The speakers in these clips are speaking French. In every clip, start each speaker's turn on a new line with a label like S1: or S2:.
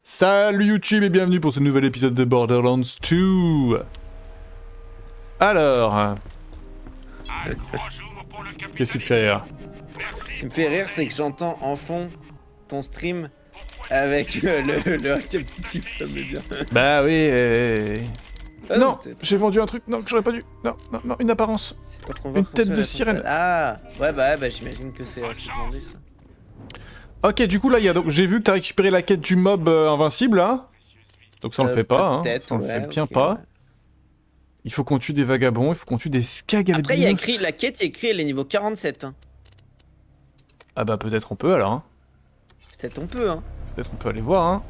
S1: Salut YouTube et bienvenue pour ce nouvel épisode de Borderlands 2. Alors, qu'est-ce qui te fait rire?
S2: Ce qui me fait rire, c'est que j'entends en fond ton stream avec le récapitulatif, ça me met bien.
S1: Bah oui,
S2: Ah
S1: non,
S2: peut-être.
S1: j'ai vendu un truc, non, que j'aurais pas dû. Non, non, non, une apparence.
S2: C'est pas
S1: Une tête
S2: conversationnel
S1: de
S2: à ton
S1: sirène.
S2: stade. Ah ouais bah j'imagine que c'est demandé ça.
S1: Ok, du coup là, donc j'ai vu que t'as récupéré la quête du mob invincible là. Donc ça on le fait pas, hein.
S2: Peut-être,
S1: Ça on le fait
S2: ouais,
S1: bien
S2: ok, ouais.
S1: pas. Il faut qu'on tue des vagabonds, il faut qu'on tue des
S2: Après il y a écrit,
S1: skagalbinos.
S2: la quête il y a écrit elle est niveau 47 hein.
S1: Ah bah peut-être on peut alors, hein.
S2: Peut-être on peut hein.
S1: Peut-être on peut aller voir, hein.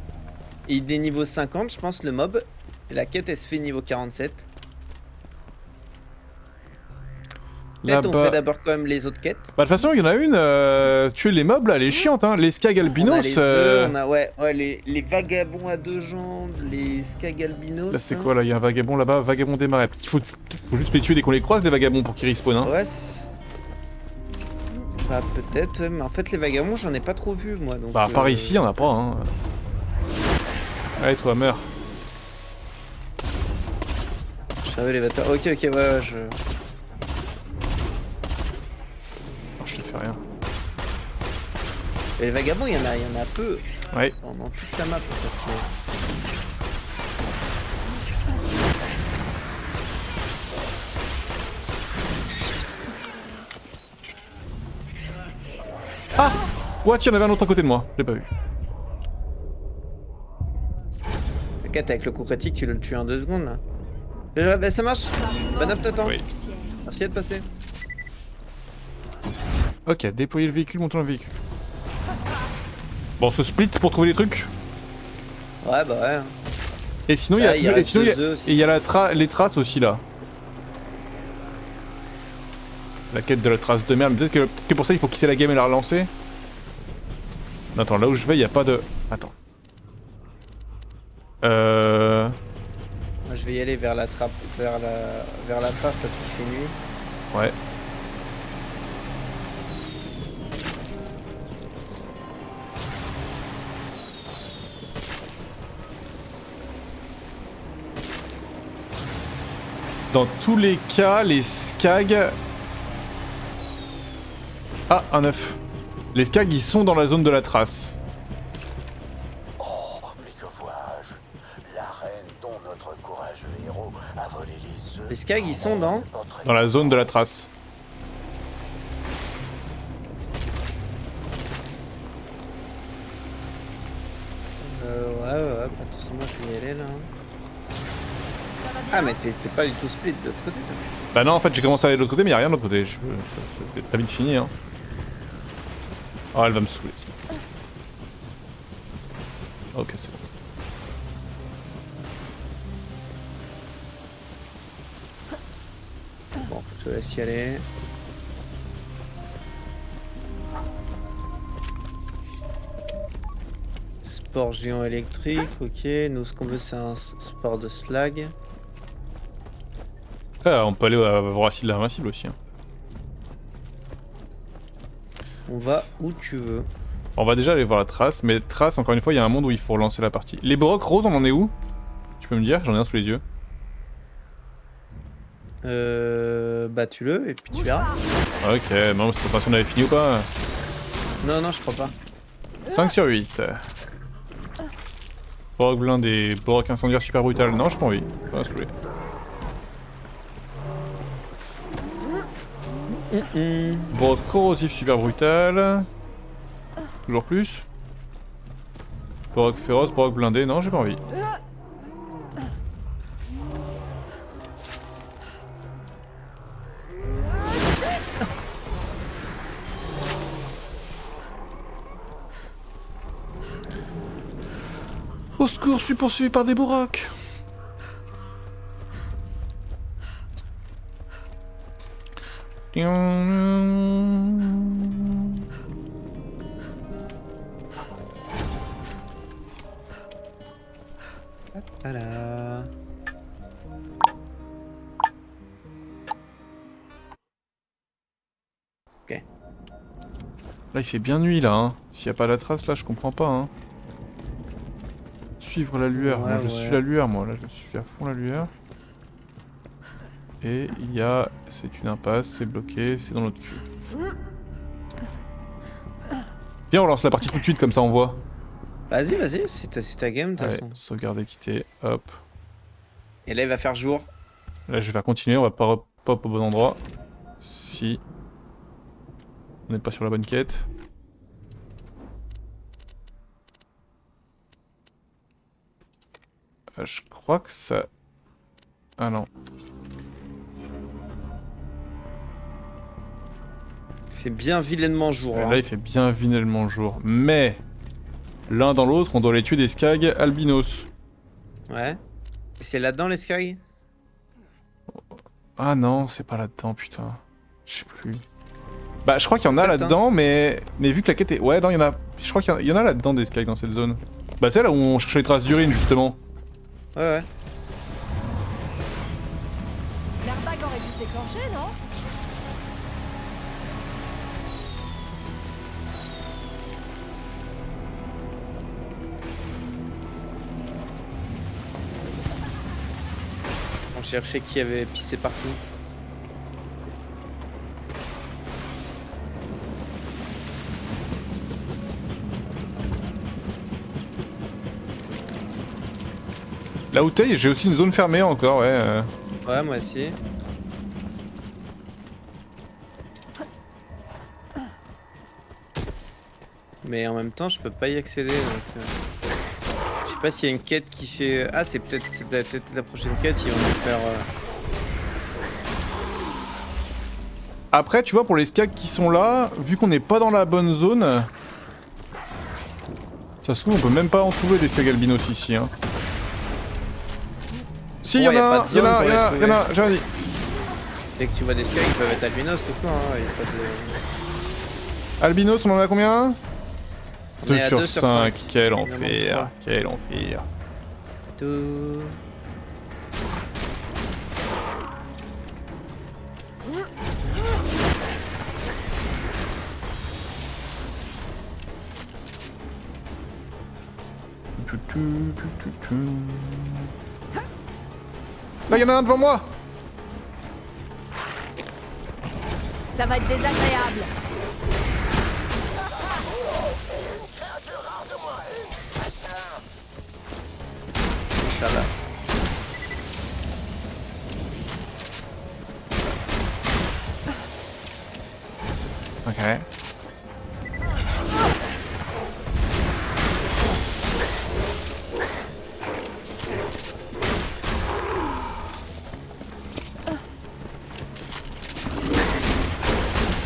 S2: Et il est niveau 50 je pense le mob. Et la quête elle se fait niveau 47. Peut-être on fait
S1: Là-bas.
S2: d'abord quand même les autres quêtes.
S1: Bah de toute façon, il y en a une, tuer les mobs là, elle est chiante, hein. Les
S2: On a
S1: skagalbinos.
S2: les œufs, on a ouais les vagabonds à deux jambes, les skagalbinos.
S1: Là c'est quoi là? Il y a un vagabond là-bas, vagabond des marais. Faut juste les tuer dès qu'on les croise, les vagabonds, pour qu'ils respawnent, hein.
S2: Ouais, bah peut-être, ouais, mais en fait les vagabonds j'en ai pas trop vu moi donc.
S1: Bah par ici, y'en a pas, hein. Allez toi, meurs.
S2: Je savais les bâtards. Ok, ouais, je.
S1: Oh, je te fais rien.
S2: Et les vagabonds il y en a peu
S1: Ouais.
S2: dans toute la map en fait.
S1: Ah! What? Il y en avait un autre à côté de moi, je l'ai pas vu.
S2: T'inquiète, avec le coup critique tu le tues en 2 secondes là. Bah ça marche. Bon up t'attends.
S1: Oui.
S2: Merci d'être passé.
S1: Ok, déployer le véhicule, montons le véhicule. Bon, on se split pour trouver les trucs.
S2: Ouais bah ouais.
S1: Et sinon,
S2: Ça,
S1: il y a,
S2: reste deux œufs aussi.
S1: et il y a les traces aussi là. La quête de la trace de merde. Peut-être que pour ça il faut quitter la game et la relancer. Non, attends, là où je vais, il y a pas de. Attends.
S2: Moi je vais y aller vers la trappe, vers la trace là qui fait nuit.
S1: Ouais. Dans tous les cas, les skags. Ah, un œuf. Les skags, ils sont dans la zone de la trace.
S3: Oh, mais que vois-je? La reine dont notre courageux héros a volé les œufs.
S2: Les skags ils sont dans.
S1: Dans la zone de la trace.
S2: Ouais, bah, de toute façon moi je vais y aller là. Ah mais t'es pas du tout split de l'autre côté toi.
S1: Bah non, en fait, j'ai commencé à aller de l'autre côté, mais y a rien de l'autre côté. C'est très vite fini, hein. Oh, elle va me saouler. Ok, c'est bon.
S2: Bon, je te laisse y aller. Sport géant électrique, ok. Nous, ce qu'on veut, c'est un sport de slag.
S1: Après, on peut aller voir si l'invincible aussi, hein.
S2: On va où tu veux.
S1: On va déjà aller voir la trace, mais trace, encore une fois, il y a un monde où il faut relancer la partie. Les Borok roses, on en est où? Tu peux me dire? J'en ai un sous les yeux.
S2: Bah, tue-le et puis tu verras.
S1: Ok, non, c'est pas si on avait fini ou pas.
S2: Non, je crois pas.
S1: 5 sur 8. Borok blindé, Borok incendiaire super brutal. Non, j'ai pas envie. Pas saoulé. Borok corrosif super brutal. Toujours plus. Borok féroce, Borok blindé. Non, j'ai pas envie. Au secours, je suis poursuivi par des Borok.
S2: Voilà. Ok.
S1: Là, il fait bien nuit là, hein. S'il y a pas la trace là, je comprends pas, hein. suivre la lueur.
S2: Ouais,
S1: Moi je
S2: ouais.
S1: suis la lueur, moi là je suis à fond la lueur. Et il y a... C'est une impasse, c'est bloqué, c'est dans notre cul. Viens on lance la partie tout de suite comme ça on voit.
S2: Vas-y, vas-y, c'est ta game de toute
S1: Allez,
S2: façon.
S1: sauvegarder, quitter, hop.
S2: Et là, il va faire jour.
S1: Là je vais faire continuer, on va pas pop au bon endroit. Si. On n'est pas sur la bonne quête. Je crois que ça... Ah non.
S2: Il fait bien vilainement jour.
S1: Là
S2: hein.
S1: il fait bien vinement jour. Mais... L'un dans l'autre, on doit les tuer des skags albinos.
S2: Ouais. Et c'est là-dedans les Sky?
S1: Ah non, c'est pas là-dedans, putain. Je sais plus. Bah, je crois qu'il y en a
S2: Peut-être,
S1: là-dedans, mais vu que la quête est... Ouais, non, il y en a... Je crois qu'il y en a là-dedans des skags dans cette zone. Bah, c'est là où on cherchait les traces d'urine, justement.
S2: Ouais, ouais.
S4: L'airbag aurait dû se déclencher, non?
S2: On cherchait qui avait pissé partout.
S1: Là où t'es, j'ai aussi une zone fermée encore, ouais.
S2: Ouais, moi aussi. Mais en même temps, je peux pas y accéder. Donc, je sais pas s'il y a une quête qui fait. Ah, c'est peut-être la prochaine quête. Ils vont nous faire.
S1: Après, tu vois, pour les skags qui sont là, vu qu'on n'est pas dans la bonne zone... Ça se trouve, on peut même pas en trouver des skags albinos ici, hein. Si,
S2: Ouais,
S1: y en
S2: y a
S1: a,
S2: pas de
S1: y en
S2: zone
S1: a,
S2: pour
S1: y
S2: les
S1: en a,
S2: trouver.
S1: y en a, j'ai rien dit.
S2: Dès que tu vois des Sky, ils peuvent être albinos tout court. Hein. Y a pas de...
S1: Albinos, on en a combien?
S2: On
S1: 2
S2: est à
S1: sur
S2: 2 sur
S1: 5,
S2: 5.
S1: quel
S2: Il en manque
S1: enfer,
S2: trois.
S1: quel enfer.
S2: Tout.
S1: Là, y en a un devant moi.
S4: Ça va être désagréable.
S2: Inch'Allah.
S1: Ok.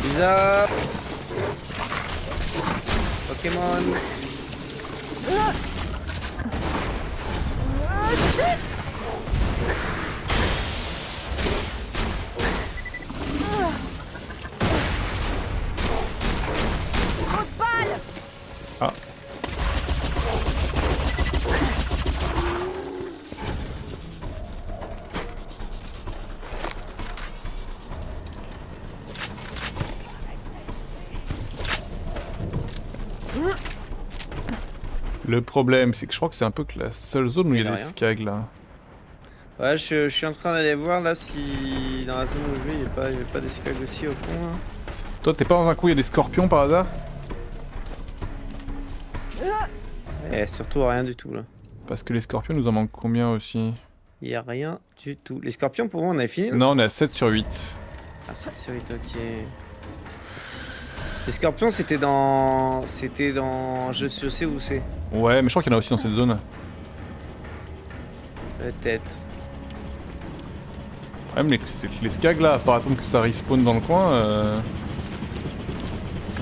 S2: Lisa. Pokémon.
S4: Shit! Trop de balles!
S1: Ah. Le problème, c'est que je crois que c'est un peu que la seule zone où il y a des
S2: rien.
S1: skags là.
S2: Ouais, je suis en train d'aller voir là si dans la zone où je vais, il y a pas des Sky aussi au fond. Hein.
S1: Toi, t'es pas dans un coup, il y a des scorpions par hasard?
S2: Et surtout rien du tout là.
S1: Parce que les scorpions nous en manquent combien aussi?
S2: Il y a rien du tout. Les scorpions pour moi on avait fini là.
S1: Non, on est à 7 sur 8.
S2: Ah 7 sur 8, ok. Les scorpions c'était dans... Je sais où c'est.
S1: Ouais, mais je crois qu'il y en a aussi dans cette zone.
S2: Peut-être.
S1: Même c'est que les skags là, à part attendre que ça respawn dans le coin,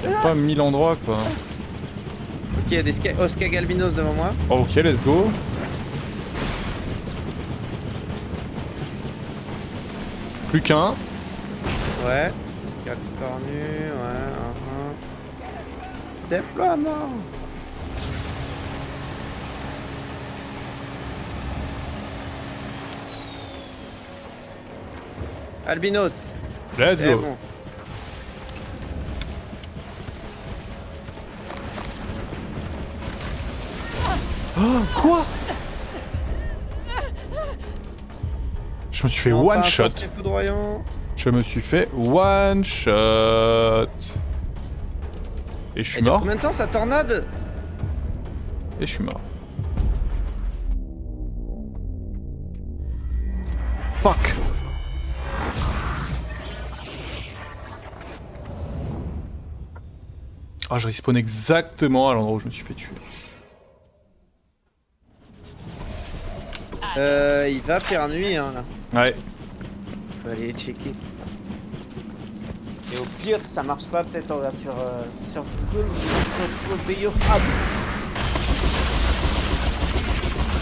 S1: y a pas 1000 endroits quoi.
S2: Ok, il y a des Skag albinos devant moi.
S1: Oh, ok, let's go. Plus qu'un.
S2: Ouais. Skag cornu, ouais. Déploiement. Albinos.
S1: Let's
S2: Eh
S1: go.
S2: bon.
S1: Oh, Oh, quoi? Je me suis fait
S2: Non, pas
S1: one
S2: un
S1: shot.
S2: sorcier foudroyant.
S1: Je me suis fait one shot. Et je suis
S2: Elle dure
S1: mort.
S2: combien de temps sa tornade?
S1: Et je suis mort. Fuck. Ah, je respawn exactement à l'endroit où je me suis fait tuer.
S2: Il va faire nuit hein là.
S1: Ouais.
S2: Faut aller checker. Et au pire, ça marche pas, peut-être on va sur Google.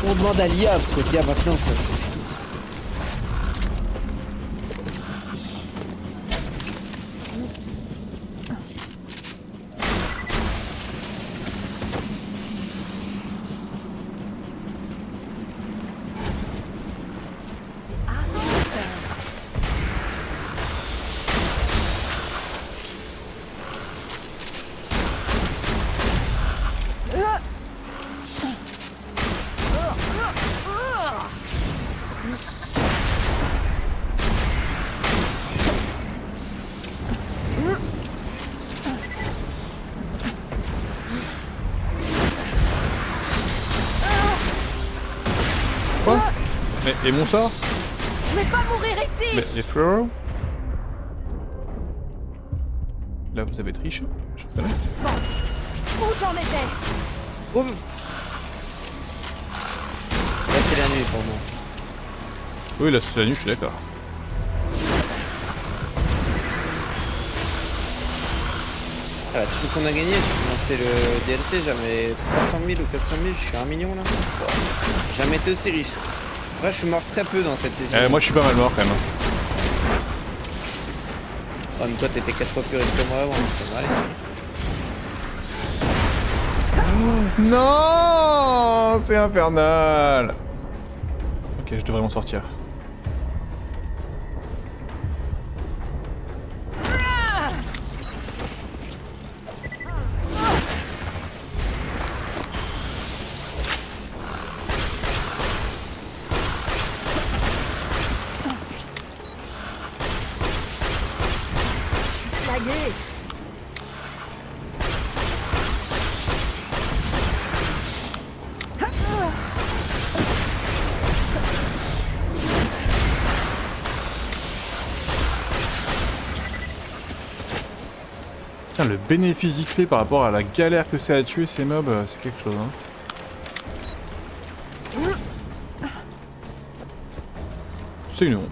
S2: On demande à l'IA, parce que l'IA maintenant ça fait tout.
S1: Quoi? Mais et mon sort?
S4: Je vais pas mourir ici.
S1: Mais les fluoro? Là vous avez triché? Je reconnais.
S4: Où j'en étais?
S2: Oh. Là c'est la nuit pour moi.
S1: Oui là c'est la nuit, je suis d'accord.
S2: Ah, tout ce qu'on a gagné, j'ai commencé le DLC, j'avais 300 000 ou 400 000, je suis à 1 million là. Jamais été aussi riche. Après je suis mort très peu dans cette session.
S1: Moi je suis pas mal mort quand même.
S2: Oh, mais toi t'étais 4 fois plus riche que moi avant, ça va aller.
S1: Non, c'est infernal. Ok, je devrais m'en sortir.
S4: Je suis slagué.
S1: Putain, le bénéfice XP par rapport à la galère que c'est à tuer ces mobs, c'est quelque chose, hein. C'est une honte.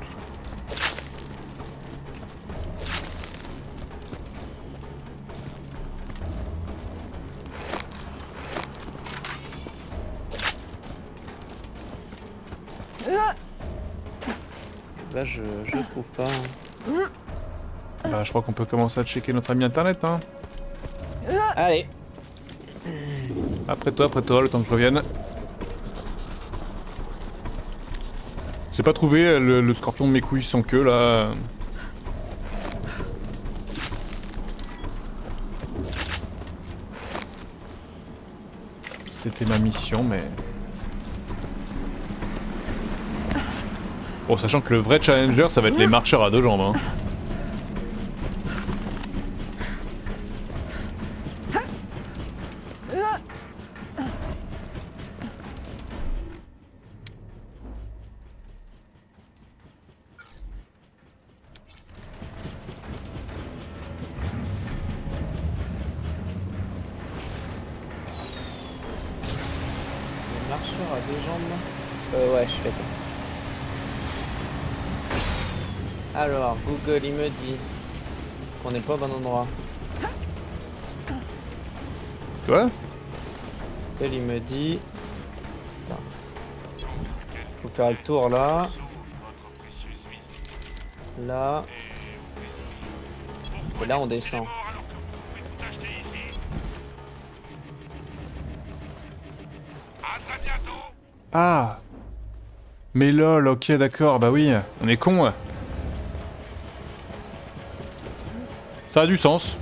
S2: Là je trouve pas. Hein.
S1: Bah, je crois qu'on peut commencer à checker notre ami internet, hein.
S2: Allez.
S1: Après toi, le temps que je revienne. J'ai pas trouvé le scorpion de mes couilles sans queue là. C'était ma mission, mais. Bon, sachant que le vrai challenger, ça va être les marcheurs à deux jambes, hein.
S2: Le marcheur à deux jambes là. Ouais, je suis d'accord. Alors, Google il me dit qu'on n'est pas au bon endroit.
S1: Quoi?
S2: Google il me dit. Attends. Faut faire le tour là. Là. Et là on descend.
S1: Ah! Mais lol, ok, d'accord, bah oui, on est con. Ouais. Ça a du sens.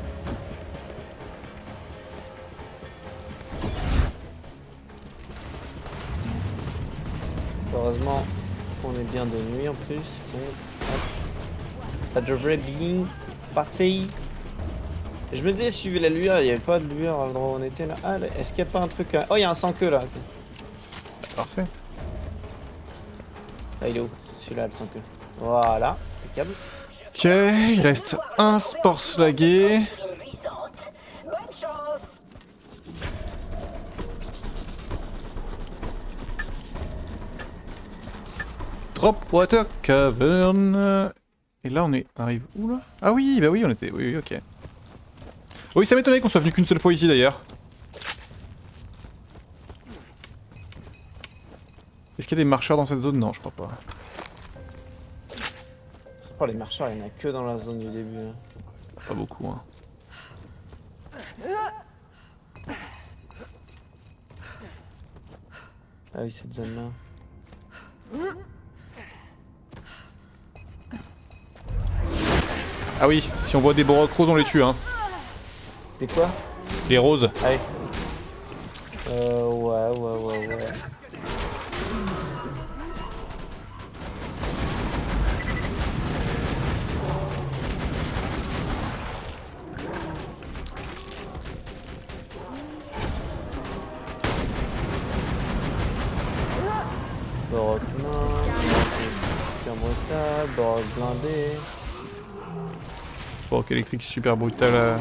S2: Heureusement qu'on est bien de nuit en plus. Donc, hop. Ça devrait bien se passer. Et je me disais, suivez la lueur, il n'y avait pas de lueur à l'endroit où on était là. Ah, est-ce qu'il n'y a pas un truc à... Oh, il y a un sans-queue là.
S1: Parfait.
S2: Ah, il est où? Celui-là, le sans-queue. Voilà, impeccable.
S1: Ok, il reste un sport slagué.
S5: Bonne chance.
S1: Drop Water Cavern. Et là on arrive où là? Ah oui, bah oui on était... Oui, ok. Oui, ça m'étonnait qu'on soit venu qu'une seule fois ici d'ailleurs. Est-ce qu'il y a des marcheurs dans cette zone? Non, je crois pas.
S2: Oh, les marcheurs, il n'y en a que dans la zone du début. Hein.
S1: Pas beaucoup, hein.
S2: Ah oui, cette zone-là.
S1: Ah oui, si on voit des Borok roses, on les tue, hein.
S2: C'est quoi?
S1: Les roses.
S2: Ah oui. Ouais. Borok nain, Borok blindé.
S1: Borok électrique super brutal.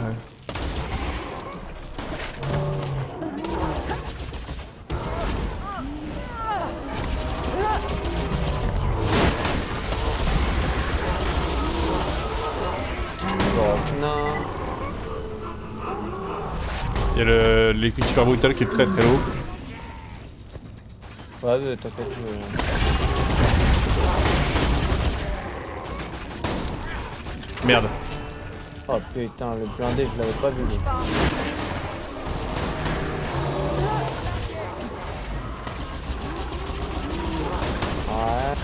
S2: Borok nain.
S1: Il y a l'électrique super brutal qui est très très haut.
S2: Ouais, mais t'inquiète.
S1: Merde.
S2: Oh putain, le blindé, je l'avais pas vu. lui. Ouais.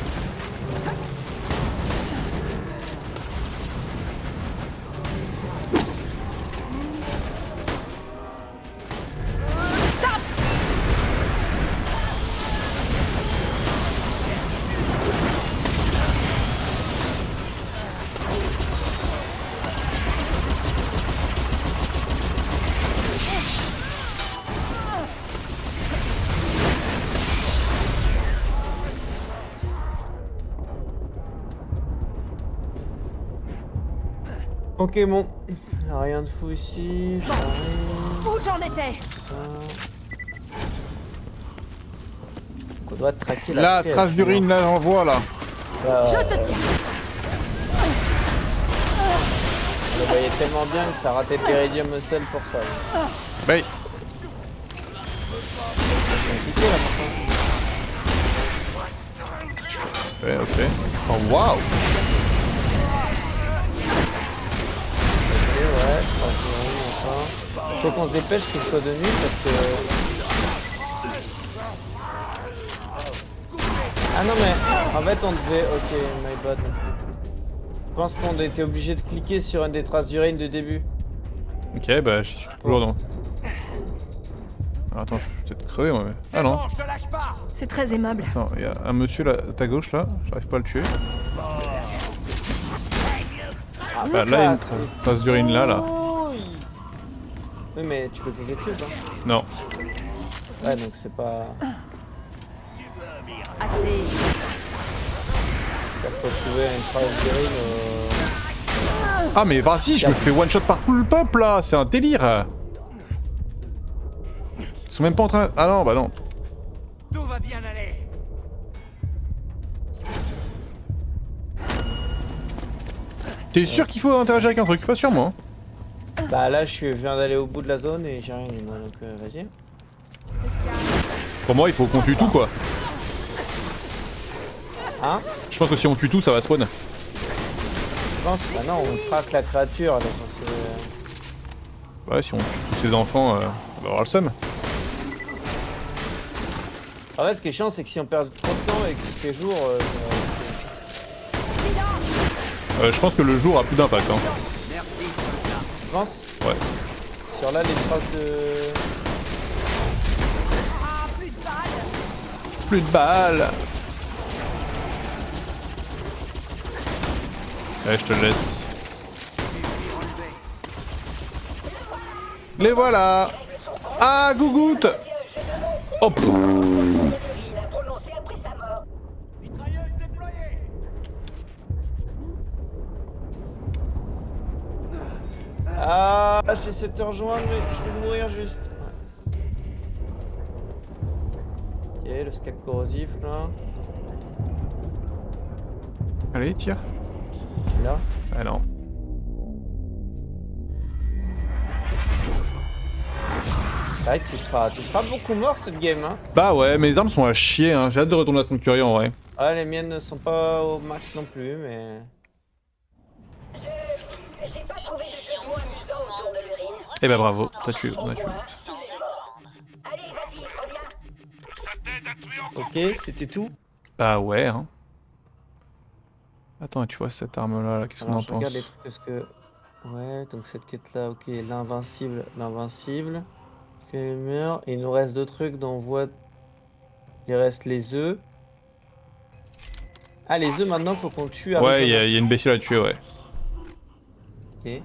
S2: Ok, bon. Rien de fou ici. J'arrive.
S4: Où j'en étais?
S2: Ça. On doit traquer la
S1: La
S2: pièce,
S1: trace d'urine, là j'en vois là.
S4: Je te tiens.
S2: Je le voyais tellement bien que t'as raté Peridium Muscle pour ça. là.
S1: Bah,
S2: C'est compliqué là maintenant.
S1: ouais, ok. Oh waouh.
S2: Ok, ouais, je crois que j'ai rien encore. Faut qu'on se dépêche qu'il soit de nuit parce que... Ah non mais, en fait on devait... Ok, my bad. Je pense qu'on était obligé de cliquer sur une des traces d'urine de début.
S1: Ok, bah je suis toujours dans... Alors, attends, je vais peut-être crever moi. Mais... Ah non.
S4: C'est très aimable.
S1: Attends, il y a un monsieur là, à ta gauche là, j'arrive pas à le tuer.
S2: Ah,
S1: Bah, là il y a une trace d'urine là.
S2: Oui mais tu peux cliquer dessus toi.
S1: Non.
S2: Ouais donc c'est pas...
S4: Assez.
S2: Il faut trouver une trace d'urine
S1: Ah mais vas-y, je me fais one shot par tout le peuple là, c'est un délire. Ils sont même pas en train... Ah non, bah non.
S6: Tout va bien aller.
S1: T'es sûr qu'il faut interagir avec un truc? Pas sûr moi.
S2: Bah là je viens d'aller au bout de la zone et j'ai rien eu moi donc vas-y.
S1: Pour moi il faut qu'on tue tout quoi.
S2: Hein?
S1: Je pense que si on tue tout ça va spawn.
S2: Je pense? Bah non on traque la créature donc c'est...
S1: Ouais, si on tue tous ces enfants, on va avoir le seum.
S2: En fait ce qui est chiant c'est que si on perd trop de temps et qu'il fait jour...
S1: Je pense que le jour a plus d'impact. Hein.
S2: Tu penses?
S1: Ouais.
S2: Sur là les traces de...
S4: Ah, plus de balles.
S1: Plus de balles. Ouais, je te le laisse. Les voilà. Ah, gougoute. Oh, pff.
S5: Urine a prononcé après sa mort.
S6: Mitrailleuse déployée.
S2: Ah, j'essaie de te rejoindre, mais je vais mourir juste. Ok, le scac corrosif là.
S1: Allez, tire.
S2: Là.
S1: Ah non.
S2: C'est vrai que tu seras beaucoup mort cette game, hein.
S1: Bah ouais, mes armes sont à chier, hein. J'ai hâte de retourner à Sanctuary en vrai.
S2: Ah, les miennes ne sont pas au max non plus, mais.
S5: J'ai pas trouvé de jeu de mots amusant autour de l'urine.
S1: Eh bah bravo, t'as tué, on a tué.
S5: Moi, il est mort. Allez, vas-y, reviens.
S2: Ok, c'était tout.
S1: Bah ouais, hein. Attends, tu vois cette arme là, qu'est-ce qu'on
S2: Alors
S1: en
S2: je
S1: pense?
S2: regarde les trucs, est-ce que... Ouais, donc cette quête là, ok, l'invincible. Fait le mur, et il nous reste deux trucs dont on voit... Il reste les œufs. Ah, les œufs maintenant, faut qu'on tue
S1: Ouais, il y,
S2: Arizona.
S1: a une bestiole à tuer, ouais.
S2: Ok.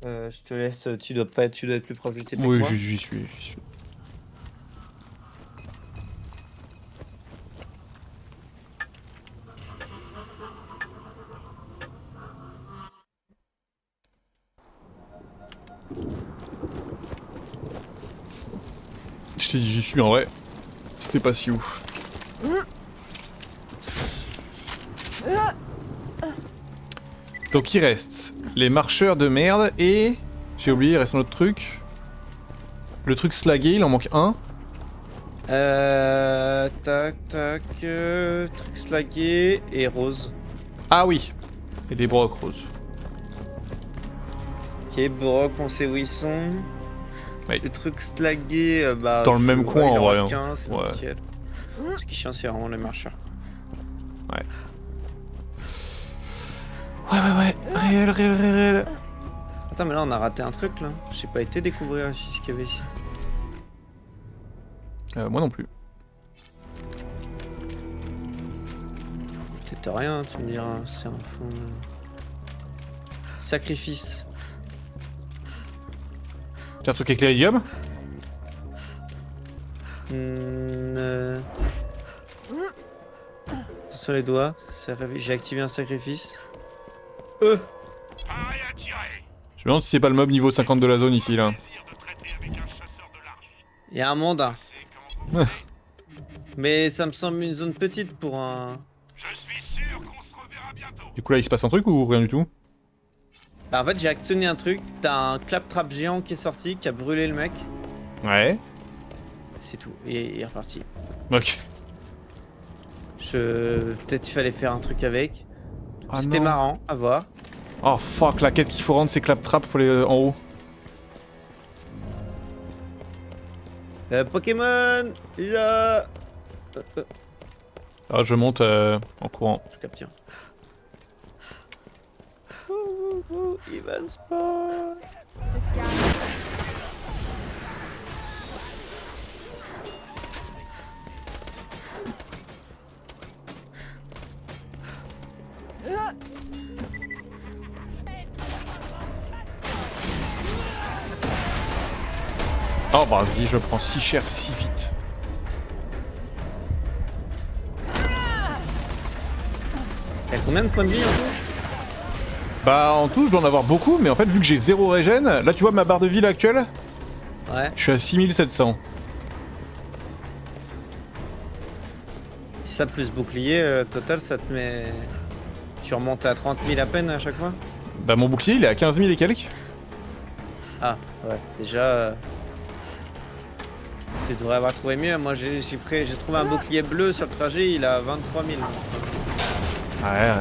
S2: Je te laisse, tu dois être plus proche du TP que
S1: Oui,
S2: moi.
S1: j'y suis. Je t'ai dit j'y suis en vrai. C'était pas si ouf. Donc il reste les marcheurs de merde et... J'ai oublié, il reste un autre truc. Le truc slagué, il en manque un.
S2: Truc slagué et rose.
S1: Ah oui. Et des brocs roses.
S2: Ok, Brock, on sait où ils sont.
S1: Ouais.
S2: Les trucs slagués, bah...
S1: Dans le même coin,
S2: il
S1: en vrai,
S2: reste
S1: hein.
S2: 15, c'est
S1: Ouais.
S2: officiel. Ce qui est chiant, c'est vraiment les marcheurs.
S1: Ouais. Ouais. Réel.
S2: Attends, mais là, on a raté un truc, là. J'ai pas été découvrir ici ce qu'il y avait ici.
S1: Moi non plus.
S2: Peut-être rien, tu me diras, c'est un fond... Sacrifice.
S1: Tiens, un truc avec l'iridium.
S2: Sur les doigts, j'ai activé un sacrifice.
S6: Pareil à tirer.
S1: Je me demande si c'est pas le mob niveau 50 de la zone ici là.
S6: Plaisir de traiter avec un chasseur de large.
S2: Il y a un monde, hein.
S6: C'est comment vous...
S2: Mais ça me semble une zone petite pour un...
S6: Je suis sûr qu'on se reverra bientôt.
S1: Du coup là il se passe un truc ou rien du tout?
S2: Bah, en fait, j'ai actionné un truc, t'as un claptrap géant qui est sorti, qui a brûlé le mec.
S1: Ouais.
S2: C'est tout, et il est reparti.
S1: Ok.
S2: Peut-être il fallait faire un truc avec.
S1: Ah
S2: C'était
S1: non.
S2: marrant, à voir.
S1: Oh fuck, la quête qu'il faut rendre c'est claptrap, faut aller en haut.
S2: Pokémon là.
S1: Ah je monte en courant.
S2: Je capte, tiens. Even Spot.
S1: Oh bah vas-y, je prends si cher si vite.
S2: T'as combien de points de vie en tout?
S1: Bah en tout je dois en avoir beaucoup mais en fait vu que j'ai 0 régène, là tu vois ma barre de vie là, actuelle,
S2: Ouais.
S1: je suis à 6700.
S2: Ça plus bouclier, total ça te met... Tu remontes à 30 000 à peine à chaque fois?
S1: Bah mon bouclier il est à 15 000 et quelques.
S2: Ah, ouais, déjà... Tu devrais avoir trouvé mieux, moi j'ai trouvé un bouclier bleu sur le trajet, il a 23 000.
S1: Ouais.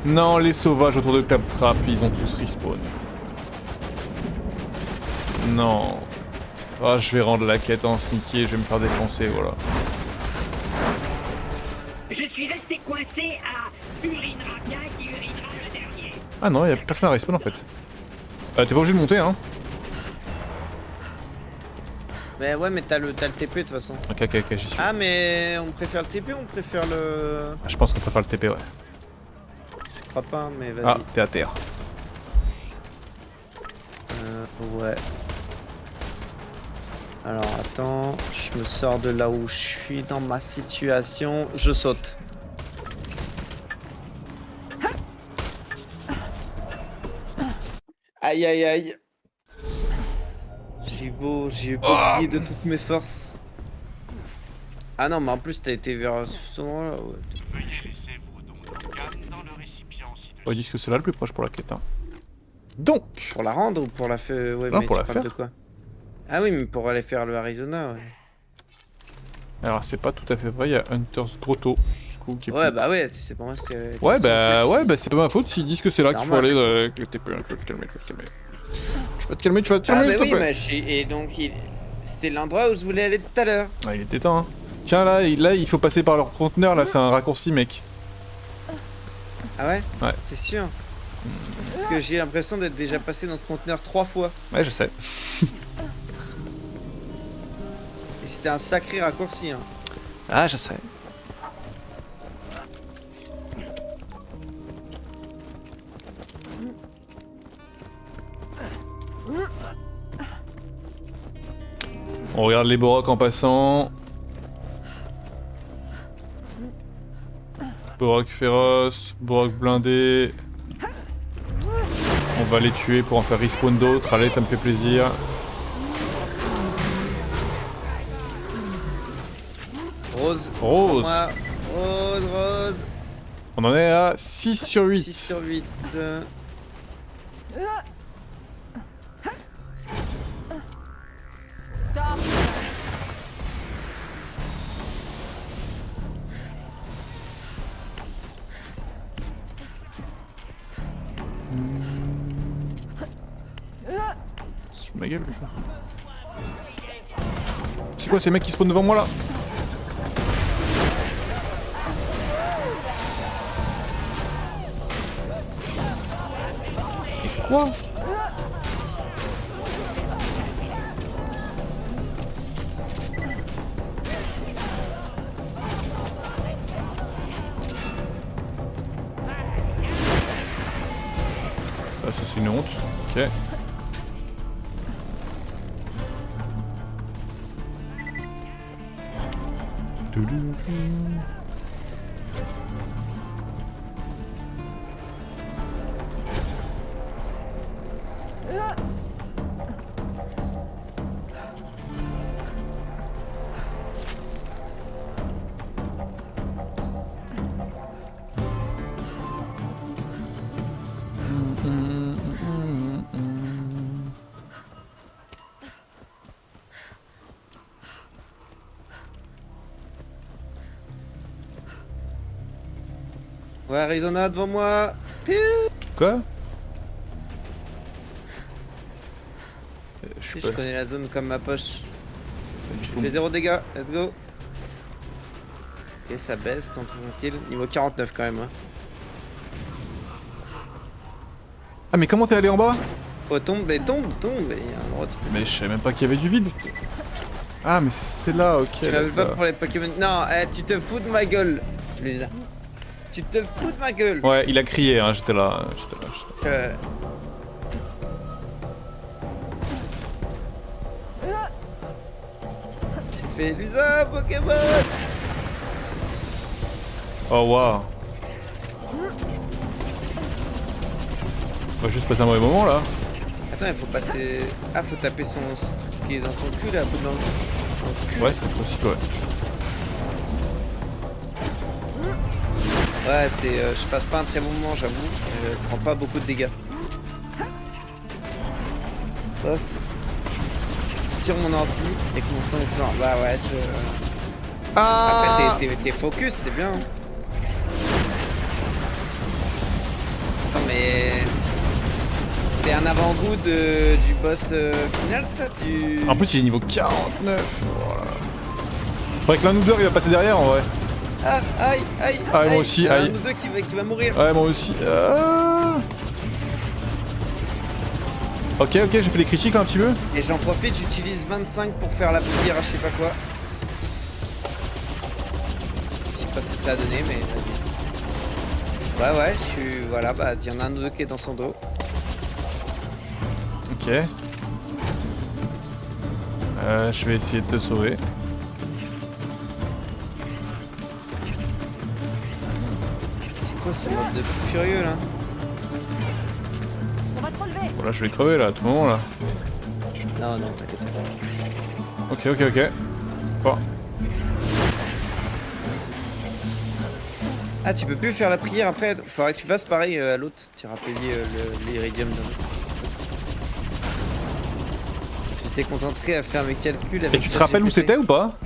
S1: Non, les sauvages autour de Claptrap, ils ont tous respawn. Non. Ah, je vais rendre la quête en sneaky et je vais me faire défoncer, voilà.
S5: Je suis resté coincé à urinera bien qui urinera le dernier.
S1: Ah non, y'a personne à respawn en fait. T'es pas obligé de monter, hein.
S2: Mais ouais, mais t'as le TP de toute façon.
S1: Ok, j'y suis.
S2: Ah, mais on préfère le TP ou on préfère le...
S1: Je pense qu'on préfère le TP, ouais.
S2: crois pas, hein, mais vas-y.
S1: Ah, t'es à terre.
S2: Ouais. Alors attends, je me sors de là où je suis dans ma situation. Je saute. Aïe aïe aïe. J'ai beau crier de toutes mes forces. Ah non, mais en plus t'as été vers ce moment-là. Ouais.
S6: Veuillez laisser vos dons d'organes dans le récipient ci-dessus.
S1: Ils disent que c'est là le plus proche pour la quête. Hein. Donc,
S2: Pour la rendre ou pour la faire? Ouais,
S1: Non,
S2: mais
S1: pour
S2: tu
S1: la
S2: parles de
S1: faire.
S2: quoi? Ah oui, mais pour aller faire le Arizona, ouais.
S1: alors c'est pas tout à fait vrai, il y a Hunter's Grotto, du coup, qui est
S2: Ouais,
S1: plus-
S2: bah ouais, c'est pour moi c'était.
S1: Ouais, bah c'est pas ma faute s'ils disent que c'est là qu'il faut
S2: Normal.
S1: aller avec le TP. Tu vas te calmer, tu vas te calmer. Tu vas te calmer, tu vas te
S2: Ah
S1: calmer,
S2: bah
S1: s'il te
S2: oui,
S1: plaît.
S2: mais et donc c'est l'endroit où je voulais aller tout à l'heure.
S1: Ah, il était temps, hein. Tiens, là, il faut passer par leur conteneur, là, c'est un raccourci, mec.
S2: Ah ouais?
S1: Ouais.
S2: T'es sûr? Parce que j'ai l'impression d'être déjà passé dans ce conteneur 3 fois.
S1: Ouais, je sais.
S2: Et c'était un sacré raccourci, hein.
S1: Ah, je sais. On regarde les Borok en passant. Borok féroce, Borok blindé. On va les tuer pour en faire respawn d'autres. Allez, ça me fait plaisir.
S2: Rose.
S1: Rose.
S2: Moi. Rose.
S1: On en est à 6 sur 8.
S2: 6 sur 8.
S4: Stop.
S1: Se fout de ma gueule, le jeu. C'est quoi ces mecs qui spawnent devant moi là? Et quoi? Ah, ça c'est une honte. Ok.
S2: Ouais, Arizona devant moi.
S1: Quoi? Je suis
S2: Je
S1: pas...
S2: connais la zone comme ma poche.
S1: pas du
S2: Je
S1: tout-
S2: fais 0 dégâts. Let's go. Et ça baisse, tant tranquille. Niveau 49 quand même. Hein.
S1: Ah mais comment t'es allé en bas?
S2: Oh, tombe. Et il y a un endroit où tu peux.
S1: Mais je savais même pas qu'il y avait du vide. Ah mais c'est là, ok.
S2: Tu l'avais pas
S1: d'accord.
S2: pour les Pokémon. Non, tu te fous de ma gueule, Lisa. Tu te fous de ma gueule.
S1: Ouais, il a crié, hein, j'étais là.
S2: Euh, J'ai fait Lisa Pokémon.
S1: Oh waouh. On va juste passer un mauvais moment là.
S2: Attends, il faut passer. Ah, faut taper son truc qui est dans son cul là, un peu dans le.
S1: Ouais, c'est possible, ouais.
S2: Ouais, c'est. Je passe pas un très bon moment, j'avoue. Je prends pas beaucoup de dégâts. Boss. Sur mon ordi et que mon son est fort. Bah ouais, je.
S1: Ah
S2: Après, t'es focus, c'est bien. Attends, mais. C'est un avant-goût du boss final, ça tu.
S1: En plus, il est niveau 49. Voilà. Faudrait que l'un ou deux il va passer derrière en vrai.
S2: Ah, aïe, aïe.
S1: Ah, moi
S2: aïe.
S1: aussi,
S2: Il y en a
S1: aïe.
S2: un ou deux qui va mourir.
S1: Ouais, moi aussi. Ok, j'ai fait des critiques là, un petit peu.
S2: Et j'en profite, j'utilise 25 pour faire la prière à je sais pas quoi. Je sais pas ce que ça a donné, mais vas-y. Ouais, je suis. Voilà, bah, il y en a un autre qui est dans son dos.
S1: Ok. Je vais essayer de te sauver.
S2: C'est quoi ce mode de fou furieux là?
S4: On va te relever.
S1: Voilà, je vais crever là, à tout moment là.
S2: Non, non, t'inquiète pas.
S1: Ok. Bon.
S2: Ah, tu peux plus faire la prière après. Faudrait que tu fasses pareil à l'autre. Tu iras payer l'iridium d'un autre. J'étais concentré à faire mes calculs avec
S1: Et tu te rappelles où
S2: ChatGPT.
S1: c'était ou pas?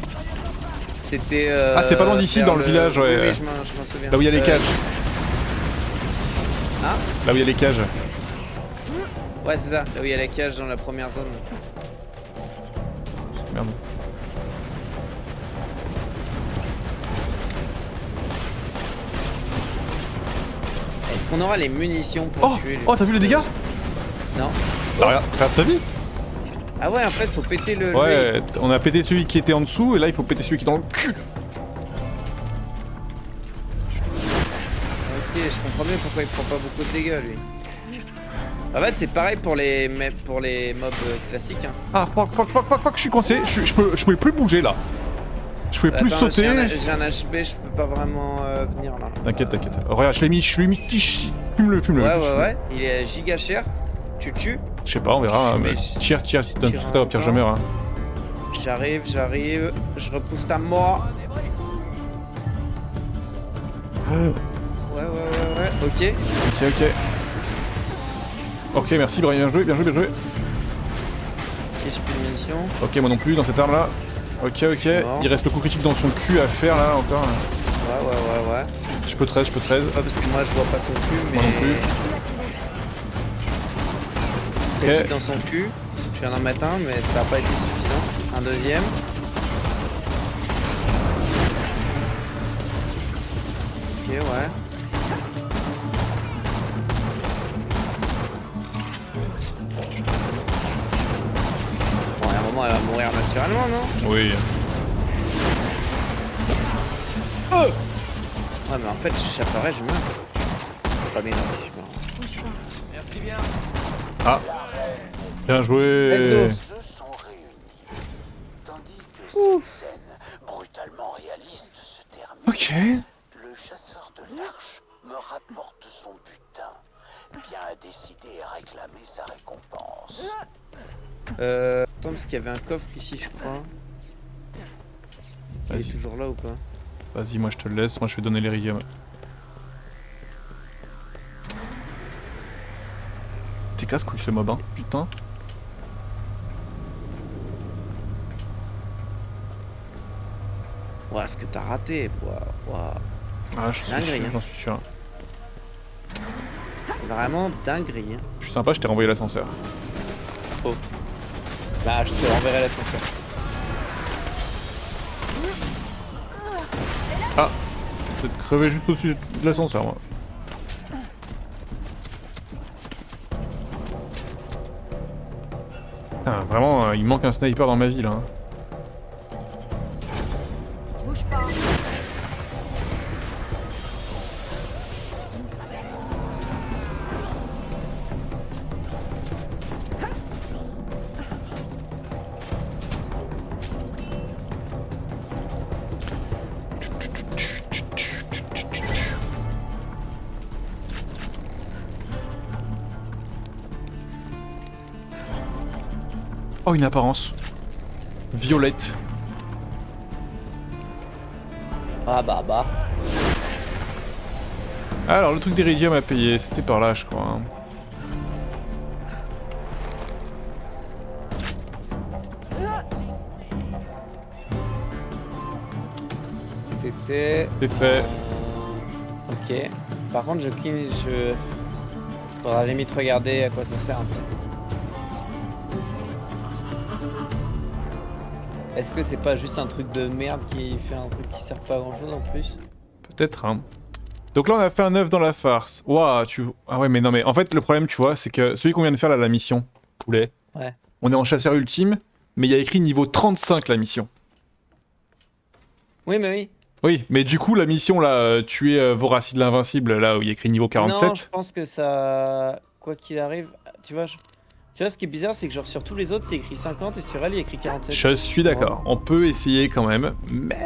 S2: C'était.
S1: Ah, c'est pas loin d'ici,
S2: vers
S1: dans le village, ouais.
S2: Oui, je m'en souviens.
S1: Là où il y a les cages.
S2: Hein?
S1: Là où il y a les cages.
S2: Ouais, c'est ça. Là où il y a la cage dans la première zone.
S1: Merde.
S2: Est-ce qu'on aura les munitions pour
S1: Oh,
S2: tuer les...
S1: oh, t'as vu les dégâts?
S2: Non.
S1: Bah, regarde sa vie.
S2: Ah ouais, en fait, faut péter le.
S1: Ouais, on a pété celui qui était en dessous et là il faut péter celui qui est dans le cul.
S2: Ok, je comprends mieux pourquoi il prend pas beaucoup de dégâts lui. En fait, c'est pareil pour les mobs classiques. Hein.
S1: Ah, fuck, je suis coincé, je pouvais plus bouger là. Je pouvais plus
S2: Attends,
S1: sauter.
S2: J'ai un HP, je peux pas vraiment venir là.
S1: T'inquiète. Regarde, je l'ai mis, fume-le.
S2: Ouais. Il est giga cher. Tu le tues.
S1: Je sais pas, on verra.
S2: Mais
S1: Tire, tu donnes tout ça, au pire je meurs. Hein.
S2: J'arrive. Je repousse ta mort. Ouais. Ok.
S1: Ok, merci, bien joué.
S2: Ok, j'ai plus de munitions.
S1: Ok, moi non plus dans cette arme là. Ok.
S2: Non.
S1: Il reste le coup critique dans son cul à faire là encore.
S2: Ouais.
S1: Je peux 13.
S2: Pas parce que moi je vois pas son cul, mais.
S1: Moi non plus.
S2: Critique
S1: Ok.
S2: dans son cul. Je viens d'en mettre un, mais ça a pas été suffisant. Un deuxième. Ok, ouais. Bon, à un moment, elle va mourir naturellement, non?
S1: Oui.
S2: Ouais, mais en fait, j'apparais, je meurs. Pas bien, si je meurs.
S1: Ah. Bien joué.
S2: Let's
S3: Se sont réunis. Tandis que cette scène brutalement réaliste se termine,
S1: Ok.
S3: le chasseur de l'arche me rapporte son butin. Bien décidé à réclamer sa récompense.
S2: Attends, parce qu'il y avait un coffre ici, je crois. Il est
S1: Vas-y.
S2: toujours là ou pas?
S1: Vas-y, moi je te le laisse, moi je vais donner l'iridium. T'es casse-couille ce mob, hein, putain.
S2: Ouah, ce que t'as raté, ouah.
S1: Ah, j'en
S2: Dinguerie,
S1: suis sûr,
S2: hein.
S1: j'en suis sûr.
S2: Vraiment dinguerie. Hein.
S1: Je suis sympa, je t'ai renvoyé l'ascenseur.
S2: Bah, je te renverrai l'ascenseur.
S1: Ah, je vais te crever juste au-dessus de l'ascenseur, moi. Putain, vraiment, il manque un sniper dans ma vie là. Hein.
S4: Bouge pas.
S1: Oh, une apparence. Violette.
S2: Ah bah.
S1: Alors, le truc d'Iridium à payer, c'était par là, je crois. Hein.
S2: C'était...
S1: C'est fait.
S2: Ok. Par contre, faudra à la limite regarder à quoi ça sert un peu. Est-ce que c'est pas juste un truc de merde qui fait un truc qui sert pas à grand chose en plus?
S1: Peut-être, hein. Donc là, on a fait un œuf dans la farce. Ouah, Ah ouais, mais non, mais en fait, le problème, tu vois, c'est que celui qu'on vient de faire là, la mission, poulet,
S2: Ouais.
S1: on est en chasseur ultime, mais il y a écrit niveau 35 la mission.
S2: Oui, mais oui.
S1: Oui, mais du coup, la mission là, tuer Voracide l'invincible, là où il y a écrit niveau 47.
S2: Non, je pense que ça... Quoi qu'il arrive... Tu vois, tu vois, ce qui est bizarre, c'est que genre sur tous les autres, c'est écrit 50 et sur elle, il y a écrit 47.
S1: Je suis d'accord, on peut essayer quand même, mais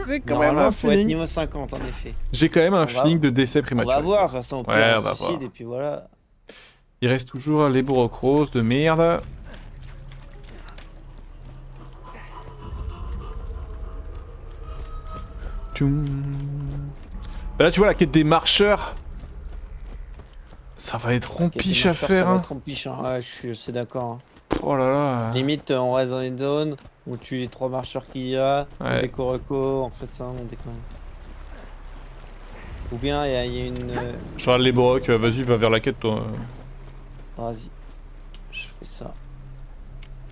S1: j'ai quand même
S2: Normalement,
S1: un
S2: faut être
S1: feeling.
S2: niveau 50, en effet.
S1: J'ai quand même un
S2: On va-
S1: feeling de décès
S2: On
S1: prématuré.
S2: va voir, de toute façon, au pire,
S1: Ouais,
S2: on
S1: on va
S2: se suicide,
S1: voir.
S2: et puis voilà.
S1: Il reste toujours les Borocros de merde. Tchoum. Bah là, tu vois la quête des marcheurs. Ça va être rompiche à faire.
S2: Ça va
S1: Hein.
S2: être rompiche, hein. Ouais, je suis assez d'accord. Hein.
S1: Oh là là.
S2: Limite, on reste dans une zone, on tue les 3 marcheurs qu'il y a,
S1: Ouais.
S2: on déco-reco, on fait ça, on déconne. Ou bien il y a une...
S1: Je regarde les Borocs, vas-y, va vers la quête toi.
S2: Vas-y, je fais ça.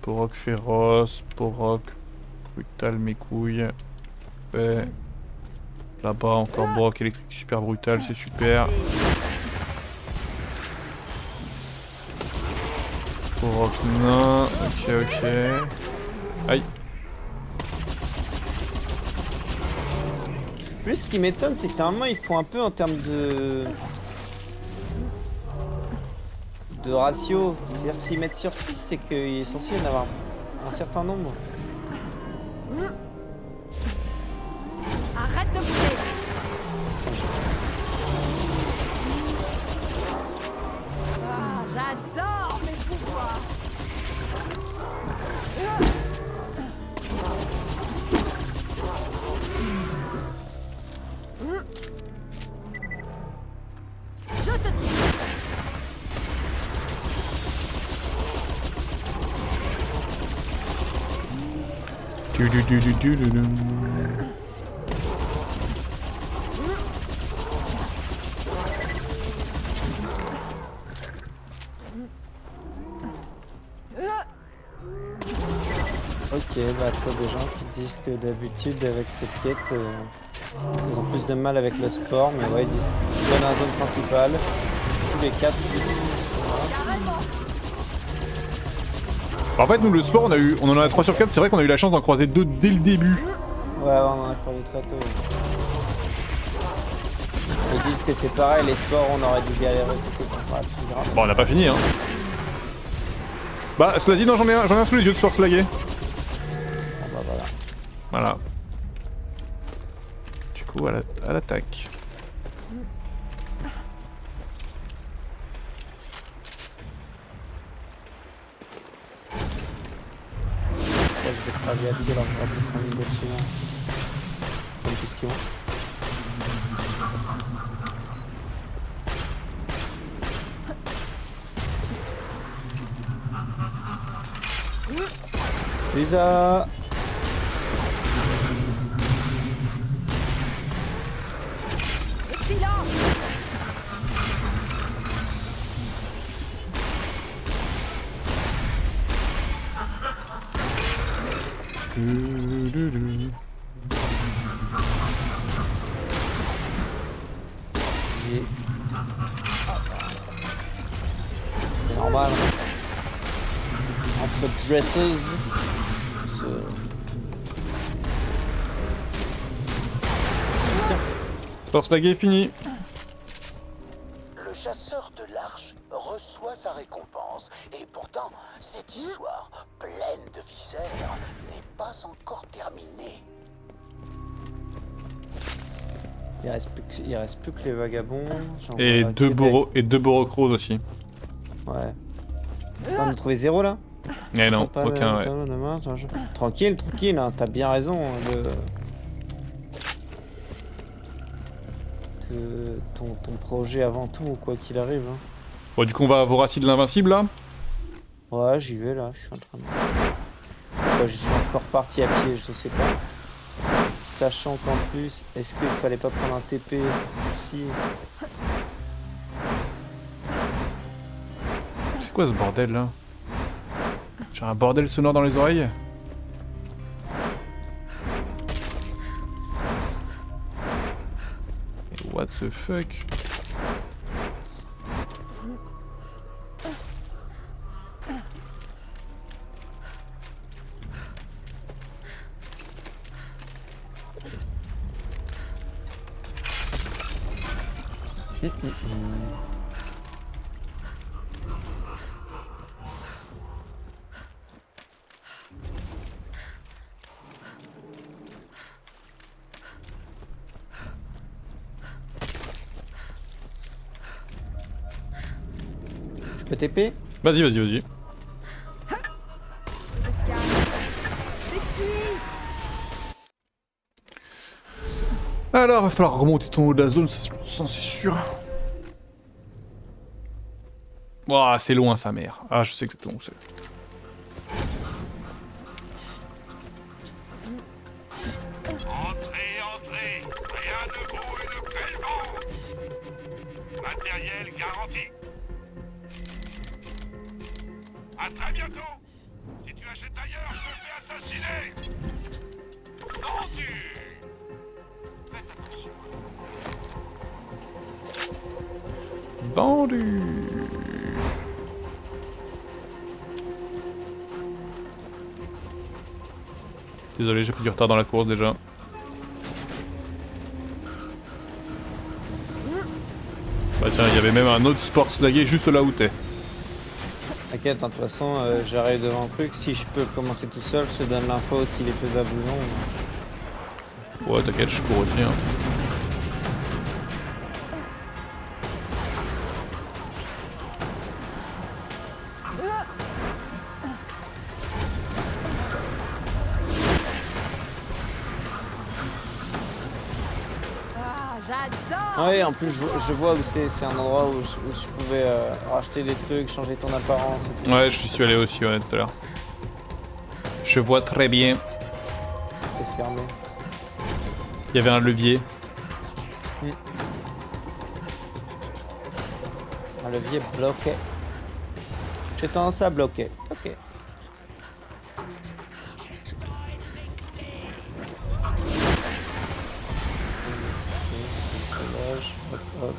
S1: Boroc féroce, Boroc brutal mes couilles. Fait. Là-bas encore Boroc électrique super brutal, c'est super. Boroc nain, ok. Aïe.
S2: Plus ce qui m'étonne, c'est que normalement ils font un peu en termes de ratio. C'est-à-dire s'ils mettent sur 6, c'est qu'il est censé y en avoir un certain nombre.
S4: Arrête de bouger. Ah, j'adore mes pouvoirs. Je te tiens.
S1: Du.
S2: Ok, bah t'as des gens qui disent que d'habitude avec cette quête, ils ont plus de mal avec le sport, mais ouais, ils disent tu vas dans la zone principale, tous les 4
S1: En fait, nous, le sport, on en a 3 sur 4, c'est vrai qu'on a eu la chance d'en croiser 2 dès le début.
S2: Ouais, on en a croisé très tôt. Ils disent que c'est pareil, les sports, on aurait dû galérer tout le temps. C'est grave.
S1: Bon, on n'a pas fini, hein. Bah, cela dit, non, j'en ai un sous les yeux de sport slagué.
S2: Bon, bah voilà.
S1: Voilà. Du coup, à l'attaque.
S2: Moi, je vais travailler à pied alors que je vais pas prendre une voiture. Bonne question. Lisa.
S4: Silence.
S2: Et... C'est normal. Entre dresses, tiens,
S1: Sport slagué fini.
S3: Le chasseur de l'arche reçoit sa récompense. Et pourtant, cette histoire, pleine de viscères, n'est pas encore terminée.
S2: il reste plus que les vagabonds. J'en
S1: Et
S2: vois
S1: deux
S2: Québec.
S1: Borocros aussi.
S2: Ouais. On a trouvé 0 là.
S1: Eh non,
S2: Pas
S1: aucun,
S2: le
S1: ouais.
S2: tableau de main, Tranquille, hein, t'as bien raison de ton projet avant tout, quoi qu'il arrive. Hein.
S1: Bon, du coup, on va à Voracide l'invincible là.
S2: Ouais, j'y vais là, je suis en train de... Pourquoi j'y suis encore parti à pied, je sais pas. Sachant qu'en plus, est-ce qu'il fallait pas prendre un TP ici?
S1: C'est quoi ce bordel là? J'ai un bordel sonore dans les oreilles. What the fuck?
S2: Je peux TP?
S1: Vas-y, vas-y, vas-y.
S4: C'est cuit.
S1: Alors, va falloir remonter ton haut de la zone, ça c'est sûr. Ouah, c'est loin sa mère. Ah, je sais exactement où c'est.
S6: Entrez, entrez. Rien ne vaut une belle vente. Matériel garanti. À très bientôt. Si tu achètes ailleurs, je te fais assassiner. Vendu. Faites attention.
S1: Vendu. Désolé, j'ai pris du retard dans la course déjà. Bah tiens, il y avait même un autre sport slagué juste là où t'es.
S2: T'inquiète, hein, de toute façon, j'arrive devant un truc. Si je peux commencer tout seul, je te donne l'info s'il est faisable ou non.
S1: Ouais, t'inquiète, je cours aussi. Hein.
S4: Ah, j'adore.
S2: Ouais, en plus, je vois où c'est. C'est un endroit où je pouvais racheter des trucs, changer ton apparence et tout.
S1: Ouais, je suis allé aussi, ouais, tout à l'heure. Je vois très bien.
S2: C'était fermé.
S1: Il y avait un levier.
S2: Un levier bloqué. J'ai tendance à bloquer. Ok. Hop, hop.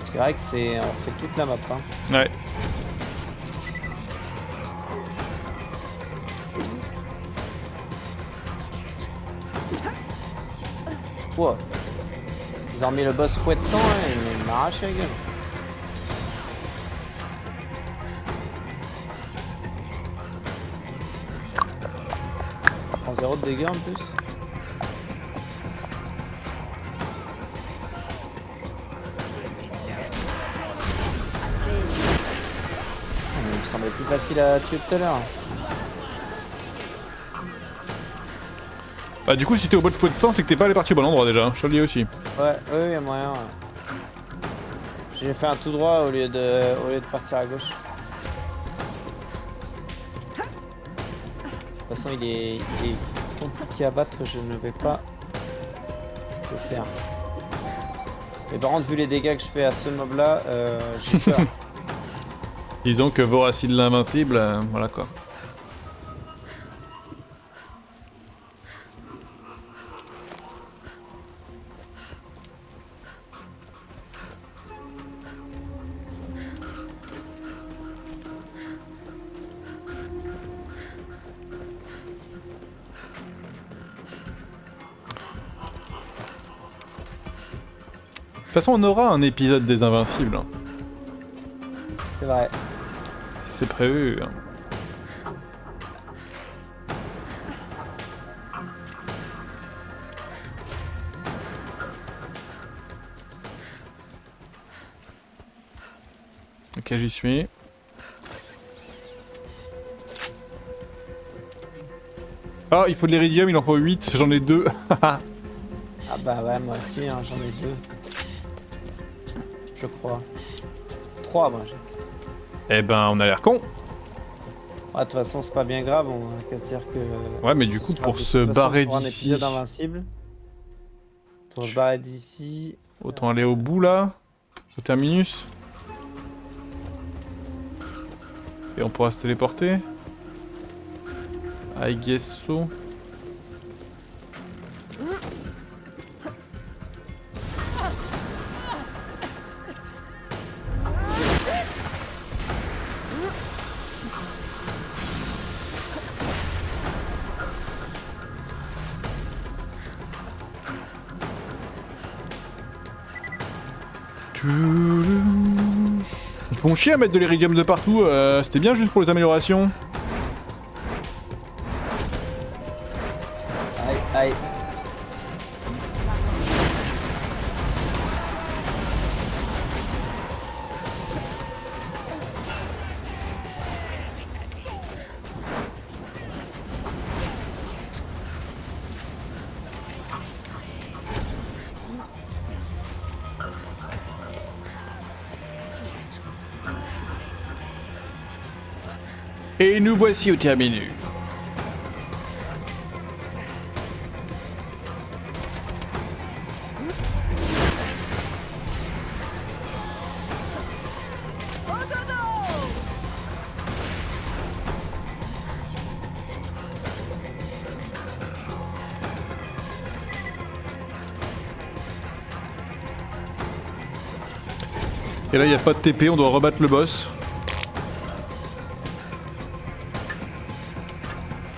S2: C'est vrai que c'est. On fait toute la map. Hein.
S1: Ouais.
S2: Wow. Ils ont remis le boss fouet de sang, hein, il m'arrache la gueule. Il prend 0 de dégâts en plus. Il me semblait plus facile à tuer tout à l'heure.
S1: Bah du coup, si t'es au bot de fouet de sang, c'est que t'es pas allé partir au bon endroit déjà. Je te le dis aussi.
S2: Ouais, oui, il y a moyen. Ouais. J'ai fait un tout droit au lieu de partir à gauche. De toute façon, il est compliqué à battre, je ne vais pas le faire. Mais par contre, vu les dégâts que je fais à ce mob là, j'ai peur.
S1: Disons que Voracil l'invincible, voilà quoi. De toute façon, on aura un épisode des Invincibles. Hein.
S2: C'est vrai.
S1: C'est prévu. Hein. Ok, j'y suis. Ah, il faut de l'iridium, il en faut 8, j'en ai 2.
S2: Ah bah ouais, moi aussi, hein, j'en ai 2. Je crois. 3 moi j'ai.
S1: Eh ben, on a l'air con.
S2: Ouais, de toute façon, c'est pas bien grave, on va qu'à se dire que.
S1: Ouais, mais du coup, pour se barrer
S2: un
S1: d'ici.
S2: épisode invincible. Pour se barrer d'ici.
S1: Autant aller au bout là, au terminus. Et on pourra se téléporter. I guess so. Ils font chier à mettre de l'iridium de partout, c'était bien juste pour les améliorations.
S2: Aïe, aïe.
S1: Et nous voici au terminus.
S4: Au dodo.
S1: Et là, il n'y a pas de TP, on doit rebattre le boss.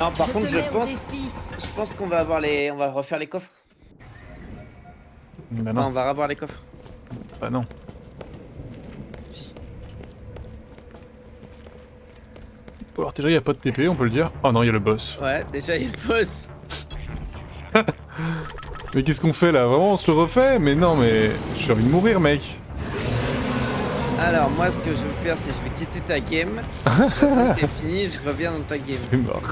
S2: Non, par contre,
S4: te
S2: je
S4: mets au
S2: pense,
S4: défi.
S2: qu'on va avoir les, on va refaire les coffres.
S1: Bah
S2: Enfin, on
S1: non,
S2: va revoir les coffres.
S1: bah non. Alors déjà, il n'y a pas de TP, on peut le dire. Oh non, il y a le boss.
S2: Ouais, déjà il y a le boss.
S1: Mais qu'est-ce qu'on fait là? Vraiment, on se le refait? Mais non, mais j'ai envie de mourir, mec.
S2: Alors moi, ce que je vais faire, c'est que je vais quitter ta game. Quand t'es fini, je reviens dans ta game.
S1: C'est mort.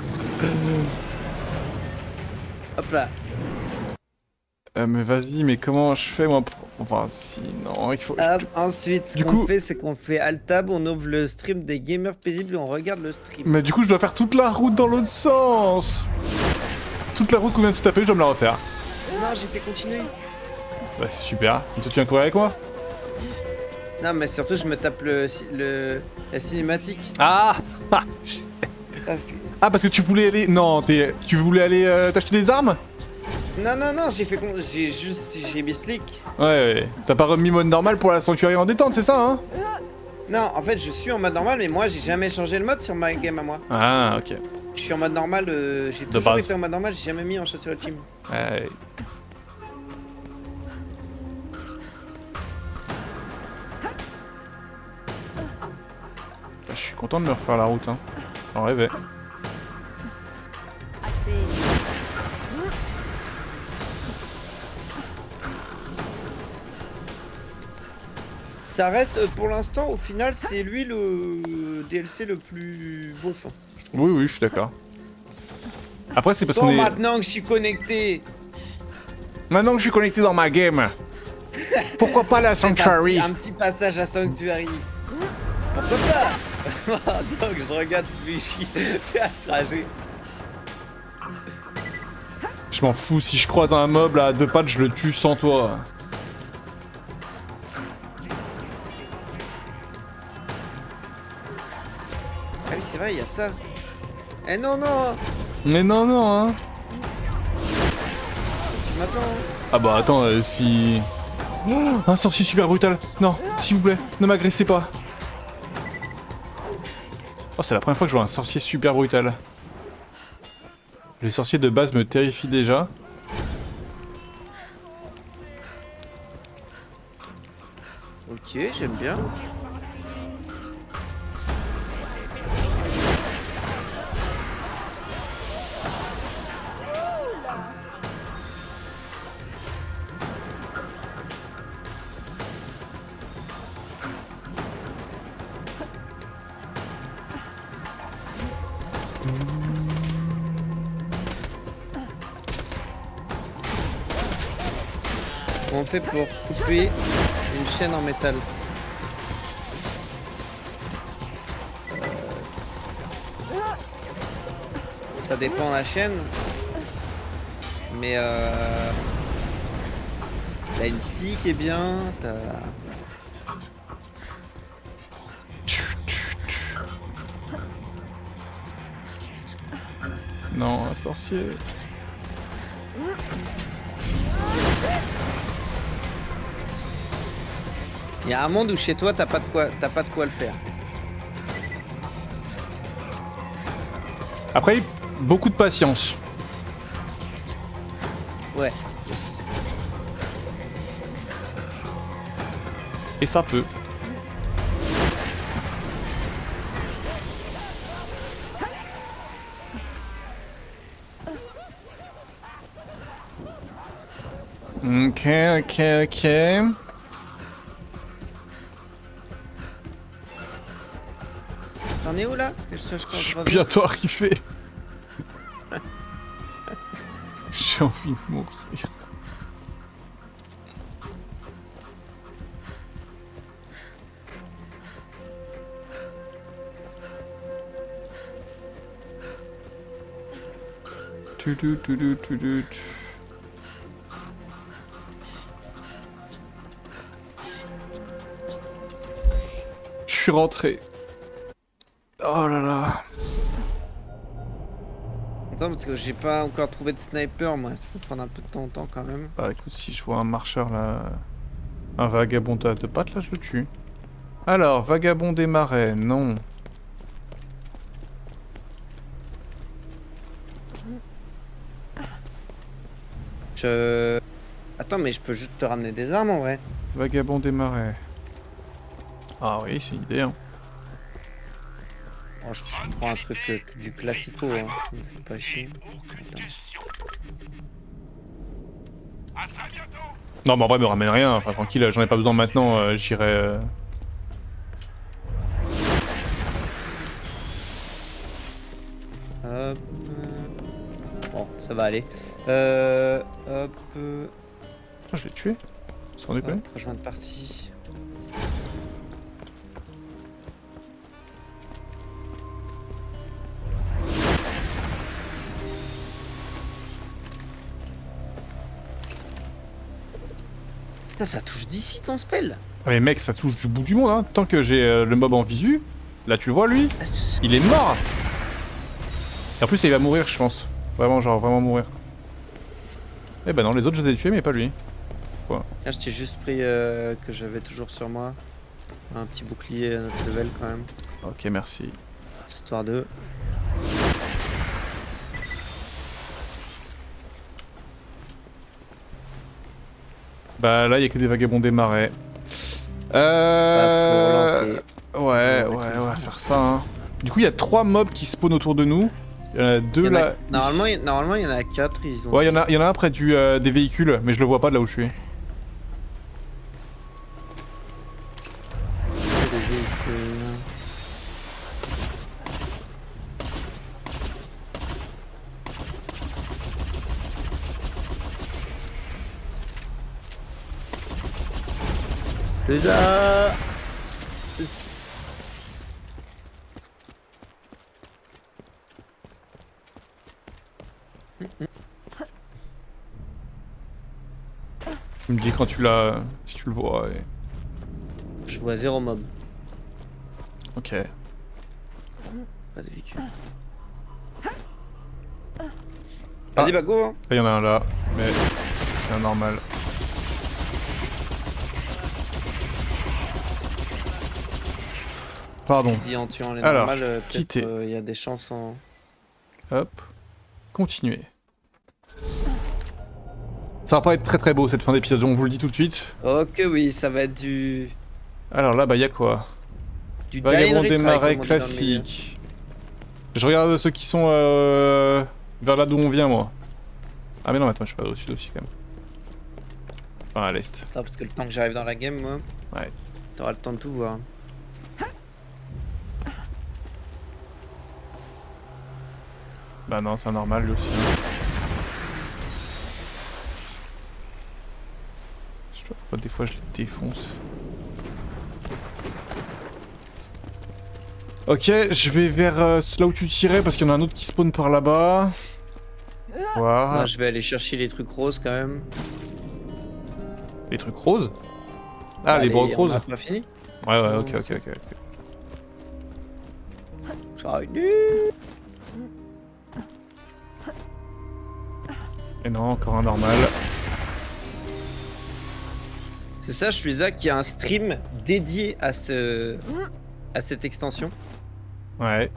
S2: Hop là.
S1: Mais vas-y, mais comment je fais moi pour... Enfin, si, non, il faut...
S2: Hop, ensuite, ce
S1: Du
S2: qu'on
S1: coup-
S2: fait, c'est qu'on fait Alt-Tab, on ouvre le stream des gamers paisibles et on regarde le stream.
S1: Mais du coup, je dois faire toute la route dans l'autre sens. Toute la route qu'on vient de se taper, je dois me la refaire.
S2: Non, j'ai fait continuer.
S1: Bah c'est super. Comme ça, tu viens courir avec moi?
S2: Non, mais surtout, je me tape la cinématique.
S1: Ah
S2: Parce que-
S1: Ah, parce que tu voulais aller... Non, tu voulais aller t'acheter des armes?
S2: Non, non, non, j'ai mis slick.
S1: Ouais. T'as pas remis mode normal pour la sanctuaire en détente, c'est ça, hein?
S2: Non, en fait, je suis en mode normal, mais moi, j'ai jamais changé le mode sur ma game à moi.
S1: Ah, ok.
S2: Je suis en mode normal, j'ai toujours
S1: base.
S2: été en mode normal, j'ai jamais mis en chasseur ultime.
S1: Ouais. Je suis content de me refaire la route, hein. J'en rêvais.
S4: Assez.
S2: Ça reste, pour l'instant, au final, c'est lui le DLC le plus beauf.
S1: Oui, oui, je suis d'accord. Après, c'est parce
S2: Bon,
S1: qu'on est...
S2: maintenant que je suis connecté,
S1: Maintenant que je suis connecté dans ma game, pourquoi pas la Sanctuary?
S2: un petit passage à Sanctuary. Pourquoi pas? Donc, je regarde Vichy faire un trajet.
S1: Je m'en fous, si je croise un mob là, à 2 pattes, je le tue sans toi.
S2: Ah oui, c'est vrai, il y a ça. Eh non, non,
S1: Mais non, non, hein.
S2: tu m'attends.
S1: Ah bah attends, si... Oh, un sorcier super brutal. Non, s'il vous plaît, ne m'agressez pas. Oh, c'est la première fois que je vois un sorcier super brutal. Les sorciers de base me terrifient déjà.
S2: Ok, j'aime bien. Comment on fait pour couper une chaîne en métal? Ça dépend de la chaîne. Mais t'as une scie qui est bien, t'as...
S1: Non, un sorcier.
S2: Il y a un monde où chez toi t'as pas de quoi le faire.
S1: Après, beaucoup de patience.
S2: Ouais.
S1: Et ça peut. Ok, ok, ok.
S2: T'en es où là? Que je sache quand
S1: Je
S2: je
S1: suis
S2: reviens.
S1: bientôt arrivé. J'ai envie de mourir. Tu. Je suis rentré. Oh là là.
S2: Attends, parce que j'ai pas encore trouvé de sniper, moi. Ça peut prendre un peu de temps quand même.
S1: Bah écoute, si je vois un marcheur là... Un vagabond à deux pattes là, je le tue. Alors, vagabond des marais, non.
S2: Attends, mais je peux juste te ramener des armes en vrai.
S1: Vagabond des marais. Ah oui, c'est une idée, hein.
S2: Oh, je prends un truc du classico, hein. Ça me fait pas chier.
S6: Aucune
S2: Attends.
S6: question. À très bientôt.
S1: Non, mais en vrai, me ramène rien. Enfin, tranquille, j'en ai pas besoin maintenant, j'irai...
S2: Hop. Bon, ça va aller. Hop.
S1: Ah, je l'ai tué. Sans déconner.
S2: Hop, rejoindre partie. Putain, ça touche d'ici ton spell.
S1: Ah, mais mec, ça touche du bout du monde, hein. Tant que j'ai le mob en visu, là tu le vois lui, il est mort. Et en plus, il va mourir, je pense. Vraiment, genre, vraiment mourir. Eh ben non, les autres je les ai tués, mais pas lui.
S2: Là, je t'ai juste pris que j'avais toujours sur moi. Un petit bouclier à notre level quand même.
S1: Ok, merci.
S2: Histoire de.
S1: Bah là, il y a que des vagabonds des marais.
S2: Bah,
S1: Ouais, on va faire ça. Hein. Du coup, il y a 3 mobs qui spawnent autour de nous. Il y en a 2 là.
S2: Normalement, il y en a 4. Ils ont...
S1: Ouais, il y en a un près des véhicules, mais je le vois pas de là où je suis.
S2: des véhicules. Déjà.
S1: Tu me dis quand tu l'as, si tu le vois. Et...
S2: Je vois 0 mob.
S1: Ok.
S2: Pas de véhicule.
S1: Ah.
S2: Vas-y, bah go hein.
S1: Il y en a un là, mais c'est un normal. Pardon.
S2: Dis en tuant les
S1: Alors,
S2: normales,
S1: quitter.
S2: peut-être il y a des chances en...
S1: Hop. Continuer. Ça va pas être très très beau cette fin d'épisode, on vous le dit tout de suite.
S2: Ok oui, ça va être du...
S1: Alors là, bah y'a quoi?
S2: Du
S1: Vagabond
S2: die
S1: des
S2: and retry,
S1: marais
S2: comme on dit dans le
S1: classique. Je regarde ceux qui sont vers là d'où on vient moi. Ah mais non, attends, je suis pas au sud aussi quand même. Enfin à l'est.
S2: milieu. Attends, parce que le temps que j'arrive dans la game, moi...
S1: Ouais.
S2: T'auras le temps de tout voir.
S1: Bah non, c'est un normal lui aussi. Hein. Je sais pas, des fois je les défonce. Ok, je vais vers là où tu tirais parce qu'il y en a un autre qui spawn par là-bas. Voilà.
S2: Moi, je vais aller chercher les trucs roses quand même.
S1: Les trucs roses? Ah, les
S2: Allez,
S1: brocs roses?
S2: On a pas fini.
S1: Ouais, ouais, ok.
S2: J'arrive.
S1: Et non, encore un normal.
S2: C'est ça, je suis là qu'il y a un stream dédié à cette extension.
S1: Ouais.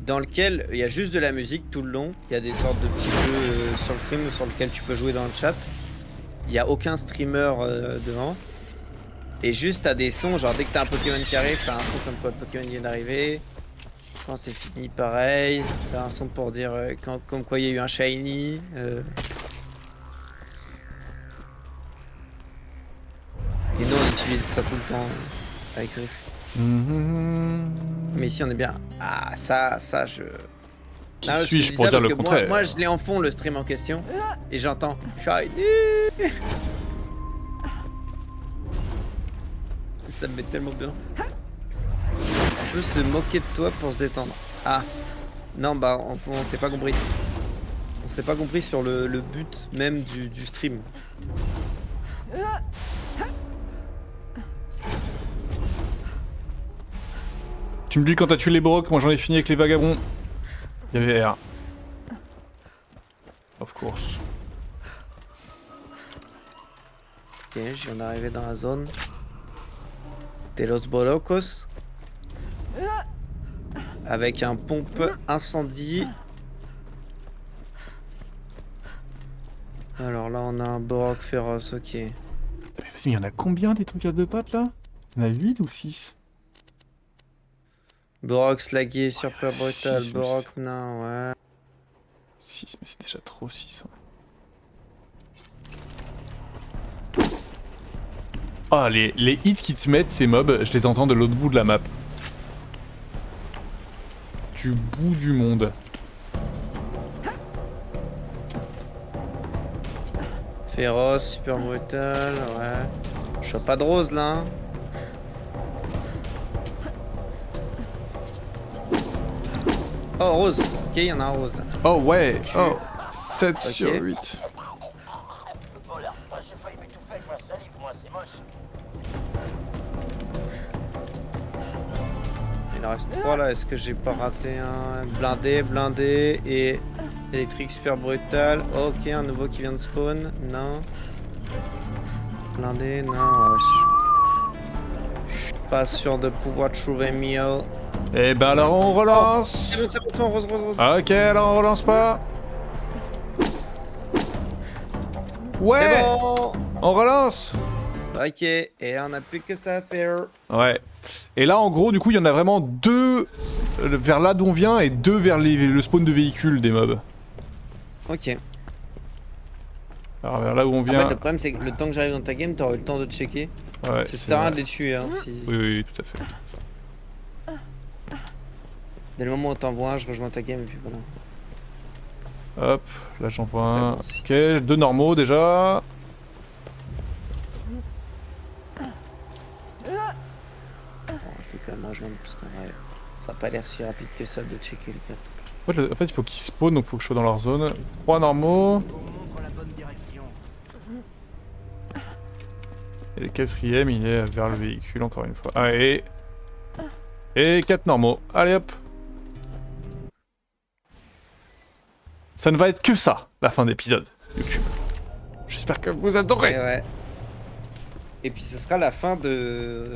S2: Dans lequel il y a juste de la musique tout le long. Il y a des sortes de petits jeux sur le stream sur lequel tu peux jouer dans le chat. Il n'y a aucun streamer devant. Et juste t'as des sons, genre dès que t'as un Pokémon qui arrive, t'as un son comme quoi le Pokémon vient d'arriver. Quand c'est fini, pareil. T'as un son pour dire comme quoi il y a eu un shiny. Et nous on utilise ça tout le temps avec Riff. Mais ici on est bien. Ah ça je...
S1: Qui
S2: Non,
S1: suis-je
S2: dis
S1: pour
S2: ça
S1: dire
S2: parce
S1: le
S2: que
S1: contraire?
S2: moi je l'ai en fond le stream en question. Et j'entends shiny. Ça me met tellement bien. On peut se moquer de toi pour se détendre. Ah. Non bah on s'est pas compris. On s'est pas compris sur le but même du stream.
S1: Tu me dis quand t'as tué les brocs, moi j'en ai fini avec les vagabonds. Il y avait R. Of course.
S2: Ok, je viens d'arriver dans la zone. De los Borocos. Avec un pompe incendie. Alors là on a un Borok féroce, ok.
S1: Mais vas-y, il y en a combien des trucs à deux pattes là? Il y en a 8 ou 6?
S2: Borok slagué, super
S1: six,
S2: brutal,
S1: mais
S2: Borok nain, ouais.
S1: 6, mais c'est déjà trop 6. Ah, les hits qui te mettent ces mobs, je les entends de l'autre bout de la map. Du bout du monde.
S2: Féroce, super brutal, ouais. Je vois pas de rose là. Hein. Oh, rose. Ok, il y en a un rose là.
S1: Oh ouais, oh 7
S2: Ok.
S1: sur 8.
S3: Oh là, j'ai failli m'étouffer avec ma salive, moi, c'est moche.
S2: Il en reste 3 là. Est-ce que j'ai pas raté un blindé et électrique super brutal. Ok, un nouveau qui vient de spawn. Non. Blindé, non. Ouais, je suis pas sûr de pouvoir trouver mieux.
S1: Et ben alors on relance.
S2: C'est bon, rose.
S1: Ok, alors on relance pas. Ouais,
S2: C'est bon.
S1: on relance.
S2: Ok, et là on a plus que ça à faire.
S1: Ouais. Et là en gros du coup il y en a vraiment 2 vers là d'où on vient et 2 vers le spawn de véhicules des mobs.
S2: Ok.
S1: Alors vers là où on
S2: En
S1: vient...
S2: fait, le problème c'est que le temps que j'arrive dans ta game, t'auras eu le temps de checker.
S1: Ouais,
S2: Ça
S1: c'est
S2: sert à rien
S1: vrai.
S2: de les tuer hein, si...
S1: Oui, tout à fait.
S2: Dès le moment où t'envoies un, je rejoins ta game et puis voilà.
S1: Hop, là j'en vois un.
S2: bon, si.
S1: Ok, 2 normaux déjà.
S2: Bon, je vais quand même rejoindre parce qu'en vrai, ça a pas l'air si rapide que ça de checker les cartes.
S1: En fait il faut qu'ils spawnent donc il faut que je sois dans leur zone. 3 normaux.
S3: On montre la bonne direction.
S1: Et le 4ème il est vers le véhicule encore une fois. Ah et 4 normaux. Allez hop. Ça ne va être que ça, la fin d'épisode YouTube. J'espère que vous adorez.
S2: Et ouais. Et puis ce sera la fin de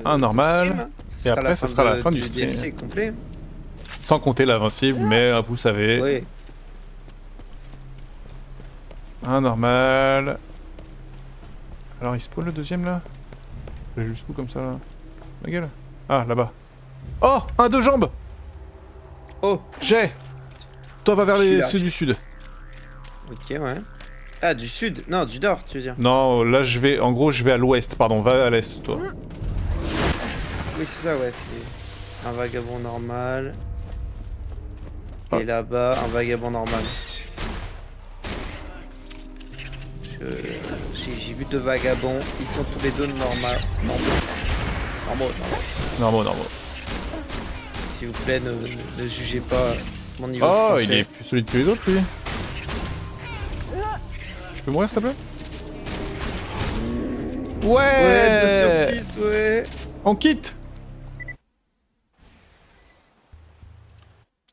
S1: Un normal.
S2: du stream, hein.
S1: Et après, ce sera la fin du stream.
S2: DLC complet.
S1: Sans compter l'invincible, mais vous savez.
S2: Oui.
S1: Un normal. Alors il spawn le deuxième là? Je vais jusqu'où comme ça là? Ma gueule. Ah là-bas. Oh! Un 2 jambes!
S2: Oh.
S1: J'ai! Toi va vers
S2: Je suis là,
S1: ceux du sud.
S2: Ok, ouais. Ah, du sud. Non, du nord, tu veux dire.
S1: Non, là je vais. En gros je vais à l'ouest, pardon, va à l'est toi.
S2: Oui, c'est ça, ouais. Un vagabond normal.
S1: Ah.
S2: Et là-bas, un vagabond normal. J'ai vu 2 vagabonds. Ils sont tous les 2 normaux.
S1: Normaux.
S2: S'il vous plaît, ne jugez pas mon niveau de
S1: Oh,
S2: français.
S1: il est plus solide que les autres lui. Je peux mourir s'il te plaît?
S2: Ouais, 2 sur 6, ouais.
S1: On quitte!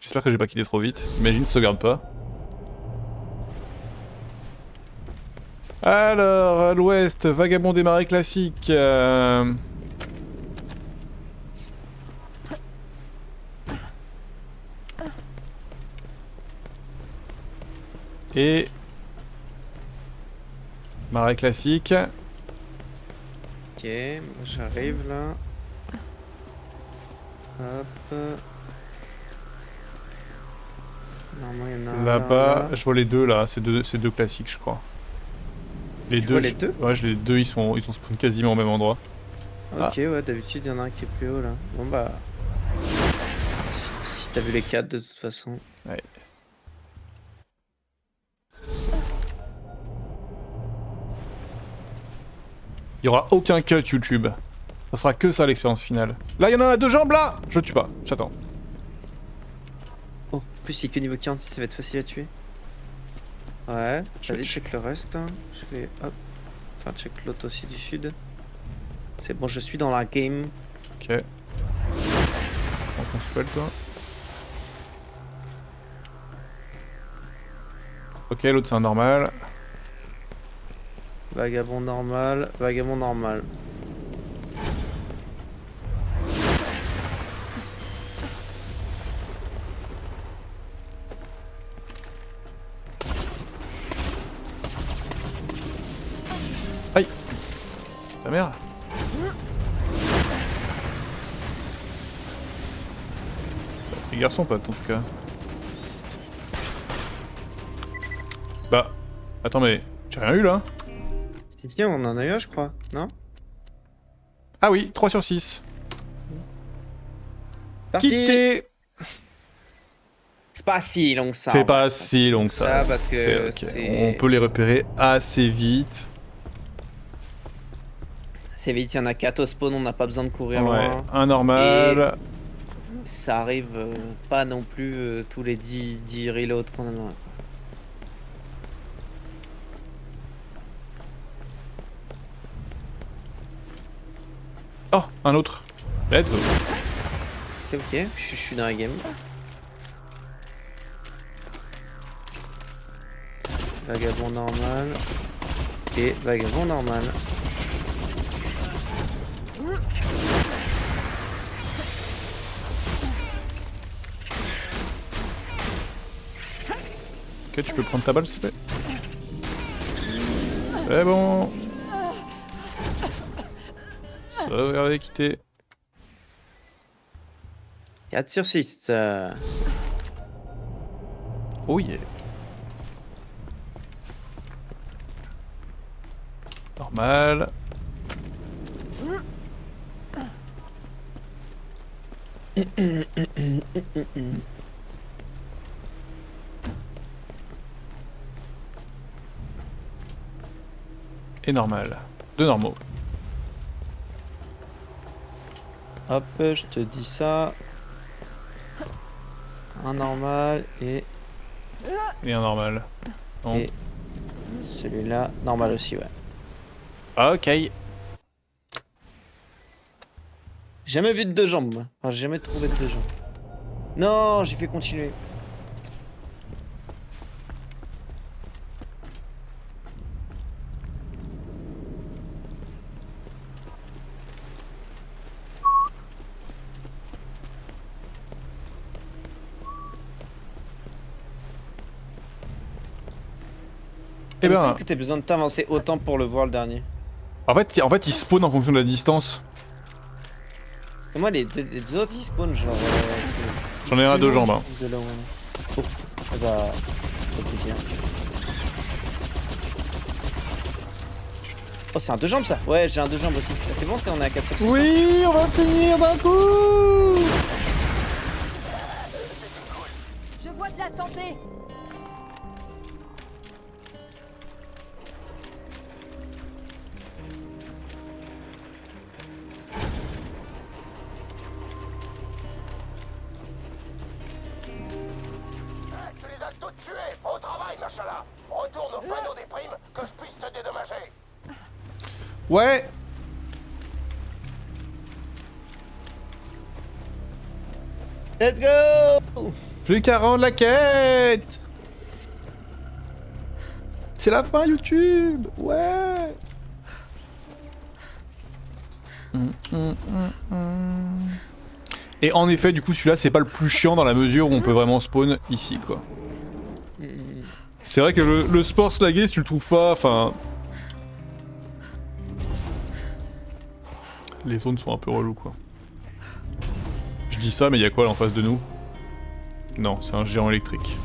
S1: J'espère que j'ai pas quitté trop vite. Imagine, sauvegarde pas. Alors, à l'ouest, vagabond des marais classiques. Et... marais classique.
S2: Ok, j'arrive là. Hop. Normalement, il y en a un
S1: Là-bas,
S2: là.
S1: je vois les deux là, c'est deux classiques je crois. Les
S2: Tu
S1: deux,
S2: vois les deux
S1: ouais, les deux ils sont spawn quasiment au même endroit.
S2: Ok, ouais, d'habitude, il y en a un qui est plus haut là. Bon bah. Si t'as vu les 4 de toute façon.
S1: Ouais. Il y aura aucun cut YouTube. Ça sera que ça l'expérience finale. Là, il y en a à 2 jambes là. Je le tue pas, j'attends.
S2: Oh, en plus, il est que niveau 46, ça va être facile à tuer. Ouais, vas-y, check le reste. Hein. Je vais, hop. Enfin, check l'autre aussi du sud. C'est bon, je suis dans la game.
S1: Ok. Prends ton spell toi. Ok, l'autre c'est un normal.
S2: Vagabond normal, vagabond normal.
S1: Aïe. Ta mère. C'est un trigger son pote en tout cas. Bah. Attends mais. J'ai rien eu là.
S2: Si, on en a eu un, je crois, non?
S1: Ah oui, 3 sur 6.
S2: Parti.
S1: Quitté.
S2: C'est pas si long que ça.
S1: C'est
S2: en
S1: pas
S2: vrai,
S1: si long que ça.
S2: parce que
S1: C'est ok.
S2: c'est-
S1: On peut les repérer assez vite.
S2: C'est vite, il y en a 4 au spawn, on n'a pas besoin de courir
S1: Ouais,
S2: loin.
S1: un normal.
S2: Ça arrive pas non plus tous les 10 reloads qu'on en a.
S1: Oh, un autre. Let's go.
S2: Ok, ok, je suis dans la game. Vagabond normal. Et vagabond normal.
S1: Ok, tu peux prendre ta balle s'il te plaît. C'est bon. Sauvegarder, quitter.
S2: 4 sur 6.
S1: Oh yeah. Normal. Et normal. Deux normaux.
S2: Hop, je te dis ça. Un normal et
S1: Et un normal. Donc.
S2: Et- celui-là, normal aussi, ouais.
S1: Ok.
S2: Jamais vu de 2 jambes, moi. Enfin, j'ai jamais trouvé de 2 jambes. Non, j'ai fait continuer.
S1: Eh ben,
S2: Peut-être que t'as besoin de t'avancer autant pour le voir le dernier.
S1: en fait, il spawn en fonction de la distance.
S2: Parce que moi, les deux autres, ils spawnent genre.
S1: J'en ai un à 2 jambes. Hein.
S2: De là où on est. Oh, ah bah. Ça peut bien. Oh, c'est un 2 jambes ça? Ouais, j'ai un 2 jambes aussi. Ah, c'est bon, on est à 4 sur 6.
S1: Oui, on va finir d'un coup.
S4: Je vois de la santé.
S3: Tu les as toutes tuées. Au travail, machala. Retourne au panneau des primes que je puisse te dédommager.
S1: Ouais.
S2: Let's go!
S1: Plus qu'à rendre la quête. C'est la fin YouTube. Ouais. Et en effet, du coup, celui-là, c'est pas le plus chiant dans la mesure où on peut vraiment spawn ici, quoi. C'est vrai que le sport slagué, si tu le trouves pas, enfin... Les zones sont un peu reloues quoi. Je dis ça mais y a quoi là en face de nous? Non, c'est un géant électrique.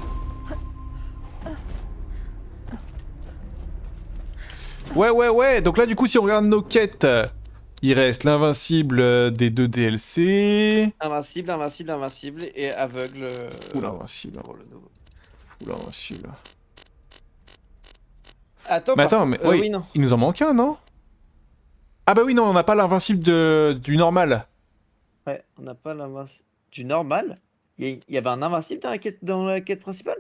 S1: Ouais, donc là du coup si on regarde nos quêtes, il reste l'invincible des 2 DLC.
S2: Invincible, invincible, invincible et aveugle.
S1: Fou l'invincible.
S2: Pour le nouveau.
S1: Fou l'invincible.
S2: Attends,
S1: Mais
S2: par
S1: attends,
S2: contre-
S1: mais oui,
S2: oui, non.
S1: il nous en manque un non? Ah bah oui non, on n'a pas l'invincible du normal.
S2: Ouais, on n'a pas l'invincible. Du normal? Il y avait un invincible dans la quête principale?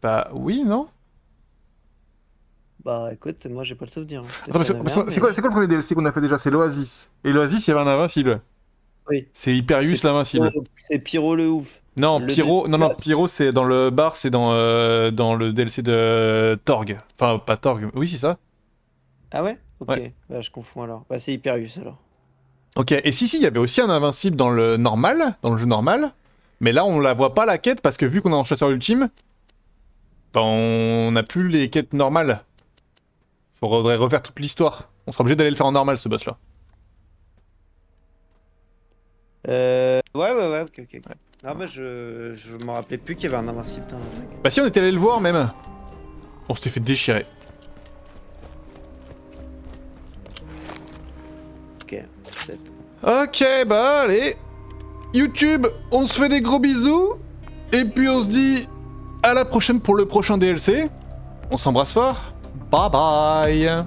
S1: Bah oui non?
S2: Bah écoute, moi j'ai pas le souvenir.
S1: Attends, c'est quoi le premier DLC qu'on a fait déjà? C'est l'Oasis. Et l'Oasis il y avait un invincible.
S2: Oui.
S1: C'est Hyperius l'invincible.
S2: C'est Pyro le ouf.
S1: Non,
S2: Le
S1: Pyro,
S2: dé-
S1: non, Pyro c'est dans le bar, c'est dans le DLC de Torg. Enfin, pas Torg, oui, c'est ça.
S2: Ah ouais? Ok,
S1: Ouais.
S2: bah je confonds alors. Bah c'est Hyperius alors.
S1: Ok, et si, il y avait aussi un invincible dans le normal, dans le jeu normal, mais là on la voit pas la quête parce que vu qu'on est en chasseur ultime, bah on n'a plus les quêtes normales. Faudrait refaire toute l'histoire. On sera obligé d'aller le faire en normal ce boss là.
S2: Ouais, ok. Non, bah je m'en rappelais plus qu'il y avait un invincible dans le truc.
S1: Bah si on était allé le voir même. On s'était fait déchirer.
S2: Ok, peut-être.
S1: Ok, bah allez. YouTube, on se fait des gros bisous. Et puis on se dit à la prochaine pour le prochain DLC. On s'embrasse fort. Bye bye.